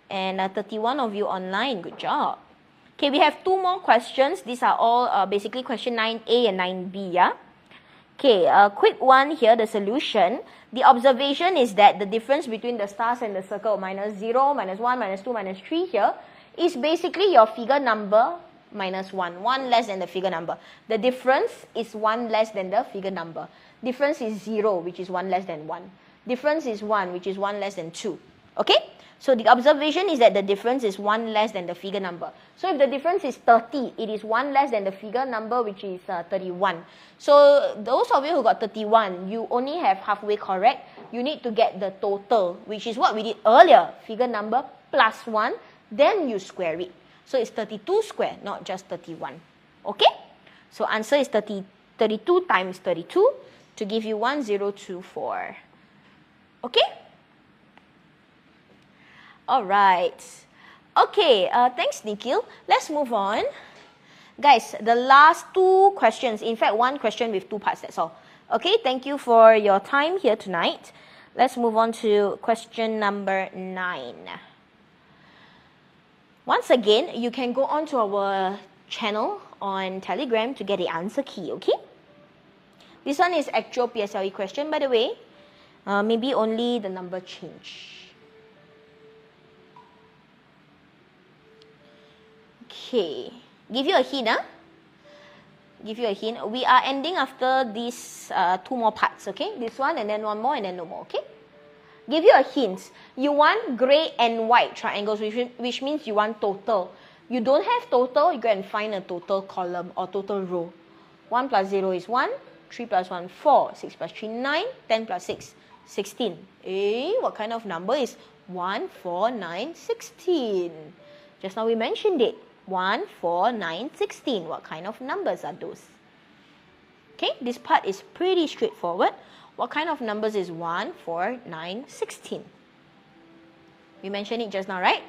And 31 of you online. Good job. Okay, we have 2 more questions. These are all basically question 9A and 9B, yeah? Okay, a quick one here, the solution. The observation is that the difference between the stars and the circle, minus 0, minus 1, minus 2, minus 3 here, is basically your figure number minus 1. 1 less than the figure number. The difference is 1 less than the figure number. Difference is 0, which is 1 less than 1. Difference is 1, which is 1 less than 2. Okay? So the observation is that the difference is 1 less than the figure number. So if the difference is 30, it is 1 less than the figure number, which is 31. So those of you who got 31, you only have halfway correct. You need to get the total, which is what we did earlier. Figure number plus 1, then you square it. So it's 32 squared, not just 31. Okay? So answer is 32 times 32 to give you 1024. Okay? Alright. Okay, thanks, Nikhil. Let's move on. Guys, the last 2 questions, in fact, 1 question with 2 parts, that's all. Okay, thank you for your time here tonight. Let's move on to question number 9. Once again, you can go on to our channel on Telegram to get the answer key, okay? This one is actual PSLE question, by the way. Maybe only the number change. Okay, give you a hint, Give you a hint. We are ending after these 2 more parts, okay? This one and then 1 more and then no more, okay? Give you a hint. You want grey and white triangles, which means you want total. You don't have total, you go and find a total column or total row. 1 plus 0 is 1, 3 plus 1, 4, 6 plus 3, 9, 10 plus 6, 16. What kind of number is 1, 4, 9, 16? Just now we mentioned it. 1, 4, 9, 16. What kind of numbers are those? Okay, this part is pretty straightforward. What kind of numbers is 1, 4, 9, 16? We mentioned it just now, right?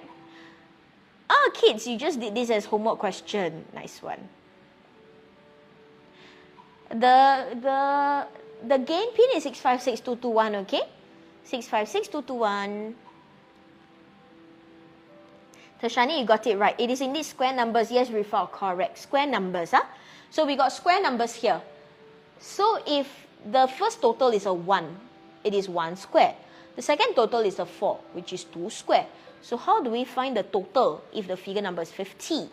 Kids, you just did this as homework question. Nice one. The gain pin is 656221, okay? 656221. Tashani, you got it right. It is indeed square numbers. Yes, Rifa, correct. Square numbers. So we got square numbers here. So if the first total is a 1, it is 1 square. The second total is a 4, which is 2 square. So how do we find the total if the figure number is 50?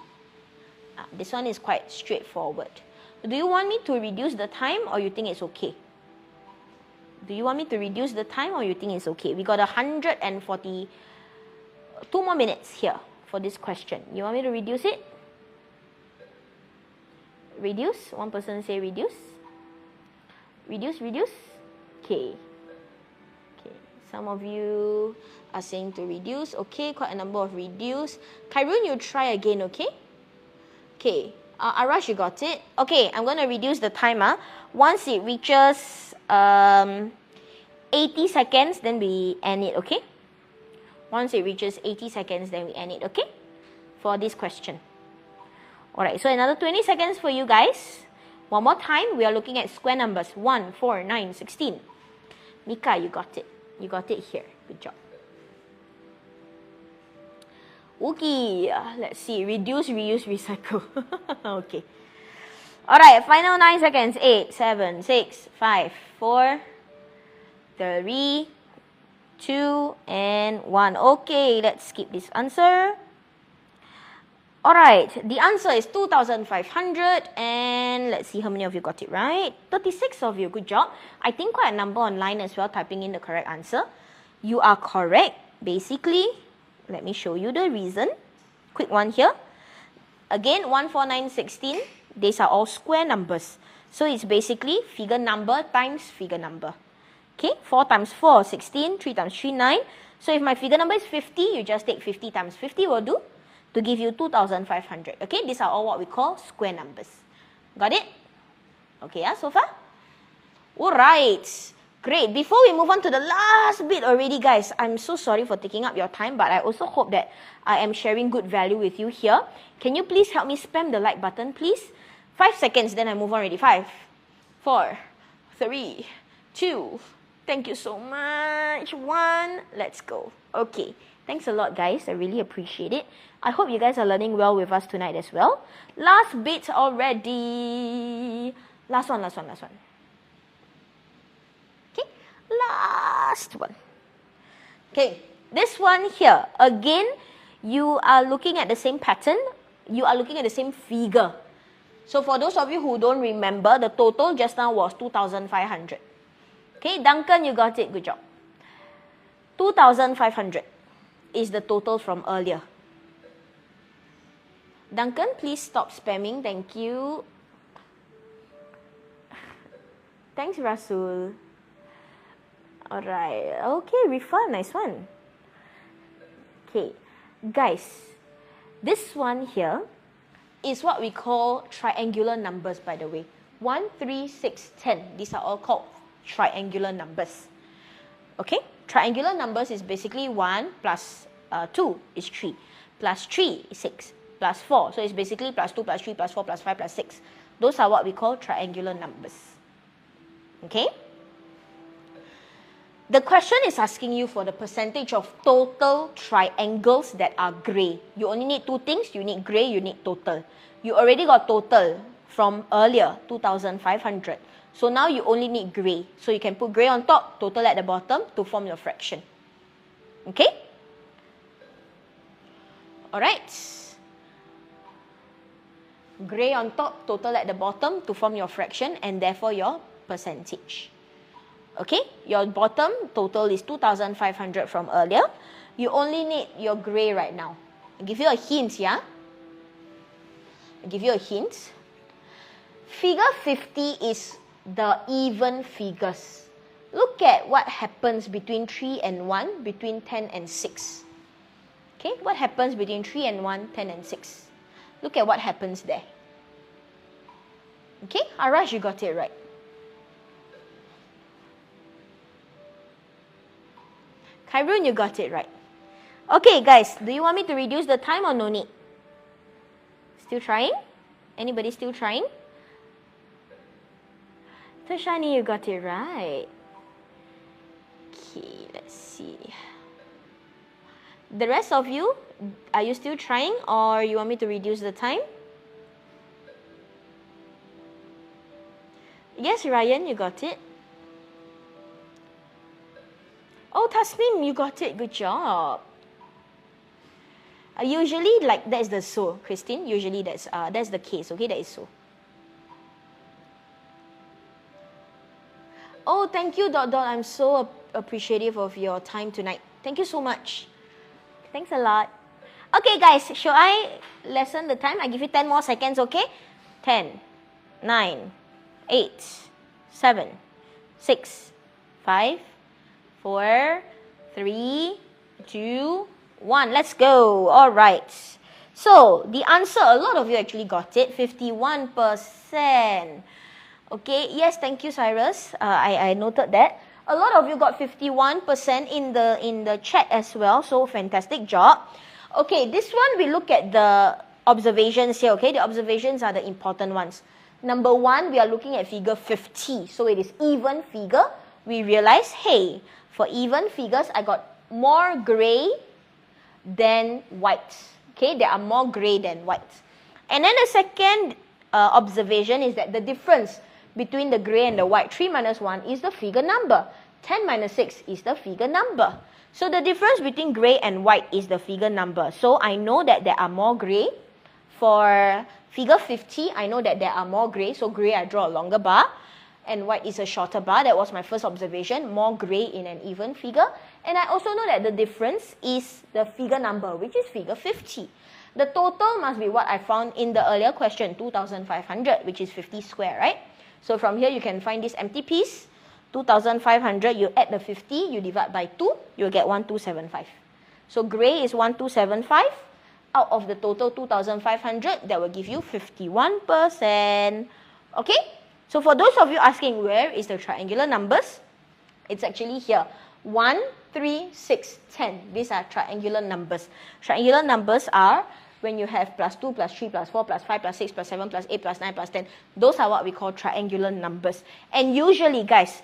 This one is quite straightforward. Do you want me to reduce the time or you think it's okay? Do you want me to reduce the time or you think it's okay? We got 142 more minutes here for this question. You want me to reduce it? Reduce? One person say reduce. Reduce, reduce. Okay. Okay. Some of you are saying to reduce. Okay, quite a number of reduce. Khairun, you try again, okay? Okay, Arash, you got it. Okay, I'm going to reduce the timer. Once it reaches 80 seconds, then we end it, okay? Once it reaches 80 seconds, then we end it, okay? For this question. Alright, so another 20 seconds for you guys. One more time, we are looking at square numbers. 1, 4, 9, 16. Mika, you got it. You got it here. Good job. Okay, let's see. Reduce, reuse, recycle. Okay. Alright, final 9 seconds. 8, 7, 6, 5, 4, 3, 2, and 1. Okay, let's skip this answer. Alright, the answer is 2,500, and let's see how many of you got it right. 36 of you, good job. I think quite a number online as well typing in the correct answer. You are correct. Basically, let me show you the reason. Quick one here. Again, 1, 4, 9, 16. These are all square numbers. So it's basically figure number times figure number. Okay, 4 times 4, 16. 3 times 3, 9. So if my figure number is 50, you just take 50 times 50 will do to give you 2,500. Okay, these are all what we call square numbers. Got it? Okay, yeah, so far? Alright. Great. Before we move on to the last bit already, guys, I'm so sorry for taking up your time, but I also hope that I am sharing good value with you here. Can you please help me spam the like button, please? 5 seconds, then I move on already. 5, 4, 3, 2. Thank you so much. 1. Let's go. Okay. Thanks a lot, guys. I really appreciate it. I hope you guys are learning well with us tonight as well. Last bit already. Last one. Okay, last one. Okay, this one here. Again, you are looking at the same pattern. You are looking at the same figure. So for those of you who don't remember, the total just now was 2,500. Okay, Duncan, you got it. Good job. 2,500 is the total from earlier. Duncan, please stop spamming. Thank you. Thanks, Rasul. Alright. Okay, Rifa, nice one. Okay. Guys, this one here is what we call triangular numbers, by the way. 1, 3, 6, 10. These are all called triangular numbers. Okay? Triangular numbers is basically 1 plus 2 is 3. Plus 3 is 6. Plus 4. So it's basically plus 2 plus 3 plus 4 plus 5 plus 6. Those are what we call triangular numbers. Okay? The question is asking you for the percentage of total triangles that are grey. You only need 2 things. You need grey, you need total. You already got total from earlier, 2,500. So now you only need grey. So you can put grey on top, total at the bottom to form your fraction. Okay? Alright. Grey on top, total at the bottom to form your fraction and therefore your percentage. Okay? Your bottom total is 2,500 from earlier. You only need your grey right now. I'll give you a hint, yeah? I'll give you a hint. Figure 50 is the even figures. Look at what happens between 3 and 1, between 10 and 6. Okay? What happens between 3 and 1, 10 and 6? Look at what happens there. Okay? Arash, you got it right. Khairun, you got it right. Okay, guys, do you want me to reduce the time or no need? Still trying? Anybody still trying? Tashani, you got it right. Okay, let's see. The rest of you, are you still trying or you want me to reduce the time? Yes, Ryan, you got it. Oh, Tasnim, you got it. Good job. Usually, like, that's the so, Christine. Usually, that's the case. Okay, that is so. Oh, thank you, Dot Dot. I'm so appreciative of your time tonight. Thank you so much. Thanks a lot. Okay, guys, shall I lessen the time? I give you 10 more seconds, okay? 10, 9, 8, 7, 6, 5, 4, 3, 2, 1. Let's go. All right. So the answer, a lot of you actually got it, 51%. Okay, yes, thank you, Cyrus. I noted that. A lot of you got 51% in the chat as well, so fantastic job. Okay, this one we look at the observations here, okay? The observations are the important ones. Number 1, we are looking at figure 50. So it is even figure. We realize, hey, for even figures, I got more gray than white. Okay, there are more gray than white. And then the second observation is that the difference between the gray and the white, 3 minus 1 is the figure number. 10 minus 6 is the figure number. So the difference between gray and white is the figure number. So I know that there are more gray. For figure 50, I know that there are more gray. So gray, I draw a longer bar. And white is a shorter bar. That was my first observation. More gray in an even figure. And I also know that the difference is the figure number, which is figure 50. The total must be what I found in the earlier question, 2,500, which is 50 square, right? So from here, you can find this empty piece. 2,500, you add the 50, you divide by 2, you'll get 1,275. So gray is 1,275. Out of the total 2,500, that will give you 51%. Okay? So for those of you asking where is the triangular numbers, it's actually here. 1, 3, 6, 10. These are triangular numbers. Triangular numbers are when you have plus 2, plus 3, plus 4, plus 5, plus 6, plus 7, plus 8, plus 9, plus 10. Those are what we call triangular numbers. And usually, guys,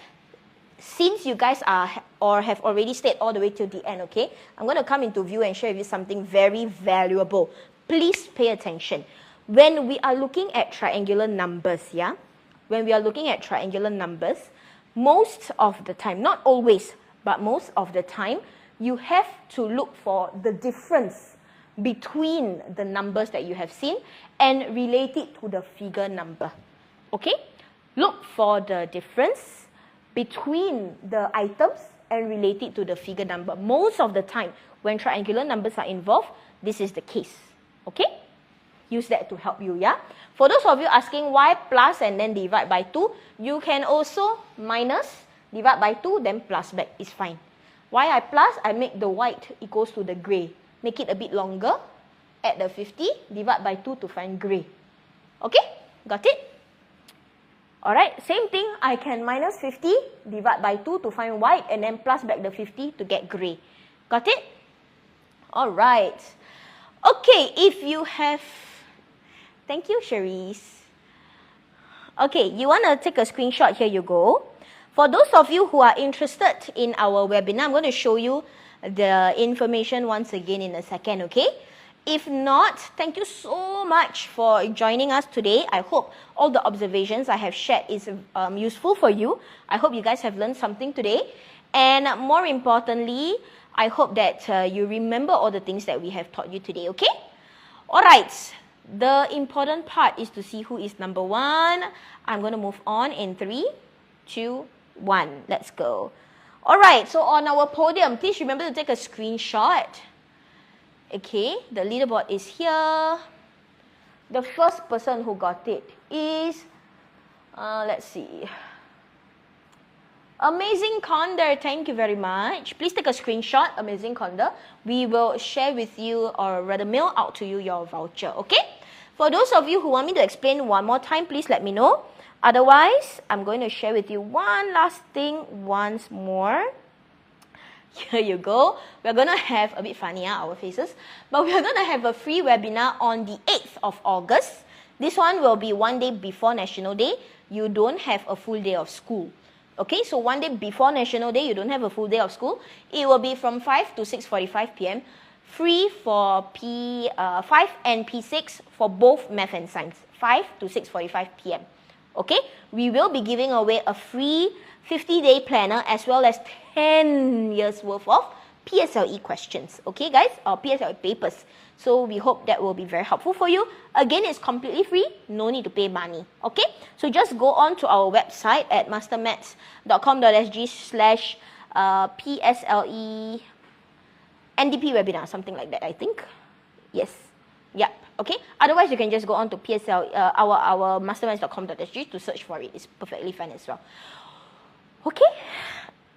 since you guys are or have already stayed all the way till the end, okay, I'm going to come into view and share with you something very valuable. Please pay attention. When we are looking at triangular numbers, yeah, when we are looking at triangular numbers, most of the time, not always, but most of the time, you have to look for the difference between the numbers that you have seen and relate it to the figure number. Okay? Look for the difference between the items and relate it to the figure number. Most of the time, when triangular numbers are involved, this is the case. Okay? Use that to help you, yeah? For those of you asking why plus and then divide by 2, you can also minus, divide by 2, then plus back is fine. Why I plus? I make the white equals to the gray. Make it a bit longer, add the 50, divide by 2 to find gray. Okay? Got it? Alright, same thing, I can minus 50, divide by 2 to find white, and then plus back the 50 to get gray. Got it? Alright. Okay, if you have... Thank you, Cherise. Okay, you want to take a screenshot, here you go. For those of you who are interested in our webinar, I'm going to show you the information once again in a second, okay? If not, thank you so much for joining us today. I hope all the observations I have shared is useful for you. I hope you guys have learned something today. And more importantly, I hope that you remember all the things that we have taught you today, okay? Alright, the important part is to see who is number 1. I'm going to move on in 3, 2, 1. Let's go. Alright, so on our podium, please remember to take a screenshot. Okay, the leaderboard is here. The first person who got it is, let's see, Amazing Conda. Thank you very much. Please take a screenshot, Amazing Conda. We will share with you, or rather mail out to you, your voucher, okay? For those of you who want me to explain one more time, please let me know. Otherwise, I'm going to share with you one last thing once more. Here you go. We're going to have, a bit funny, our faces, but we're going to have a free webinar on the 8th of August. This one will be one day before National Day. You don't have a full day of school. Okay, so one day before National Day, you don't have a full day of school. It will be from 5 to 6:45 p.m. Free for P5 and P6 for both Math and Science. 5 to 6:45 p.m. Okay, we will be giving away a free 50-day planner as well as 10 years worth of PSLE questions. Okay, guys, or PSLE papers. So we hope that will be very helpful for you. Again, it's completely free. No need to pay money. Okay, so just go on to our website at mastermaths.com.sg/PSLE NDP webinar, something like that, I think. Yes. Yeah. Okay. Otherwise, you can just go on to PSL, our mastermaths.com.sg to search for it. It's perfectly fine as well. Okay.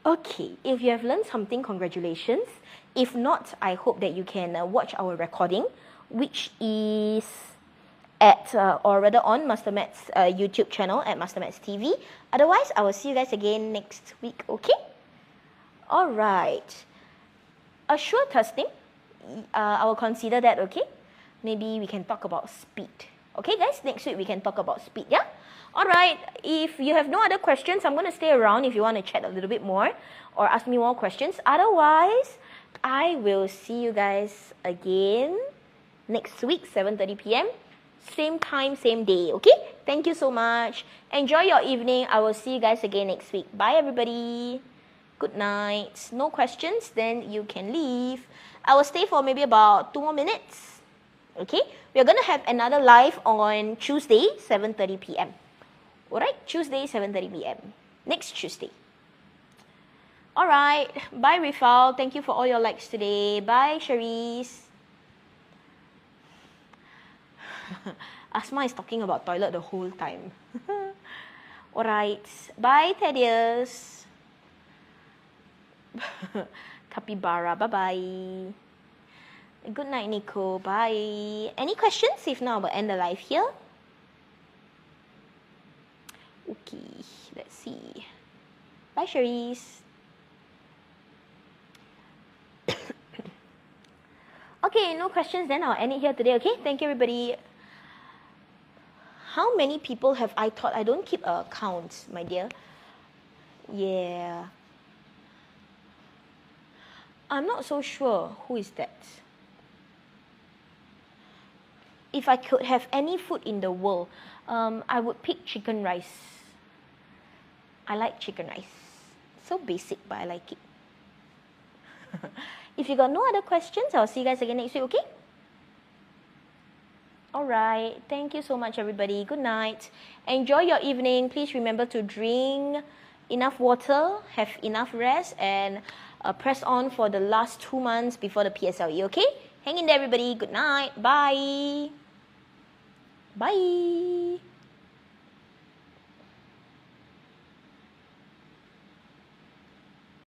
Okay, if you have learned something, congratulations. If not, I hope that you can watch our recording, which is at, or rather on MasterMaths YouTube channel at MasterMathsTV. Otherwise, I will see you guys again next week, okay? Alright. A sure testing, I will consider that, okay? Maybe we can talk about speed. Okay, guys, next week we can talk about speed, yeah? Alright, if you have no other questions, I'm going to stay around if you want to chat a little bit more or ask me more questions. Otherwise, I will see you guys again next week, 7:30 p.m. Same time, same day, okay? Thank you so much. Enjoy your evening. I will see you guys again next week. Bye, everybody. Good night. No questions, then you can leave. I will stay for maybe about 2 more minutes. Okay? We are going to have another live on Tuesday, 7:30 p.m. Alright? Tuesday, 7:30 p.m. Next Tuesday. Alright. Bye, Rifal. Thank you for all your likes today. Bye, Cherise. Asma is talking about toilet the whole time. Alright. Bye, Thaddeus. Capybara. Bye-bye. Good night, Nico. Bye. Any questions? If not, we'll end the live here. Okay. Let's see. Bye, Cherise. Okay, no questions then. I'll end it here today, okay? Thank you, everybody. How many people have I taught? I don't keep a count, my dear. Yeah. I'm not so sure. Who is that? If I could have any food in the world, I would pick chicken rice. I like chicken rice. So basic, but I like it. If you got no other questions, I'll see you guys again next week, okay? Alright, thank you so much, everybody. Good night. Enjoy your evening. Please remember to drink enough water, have enough rest, and press on for the last 2 months before the PSLE, okay? Hang in there, everybody. Good night. Bye. Bye.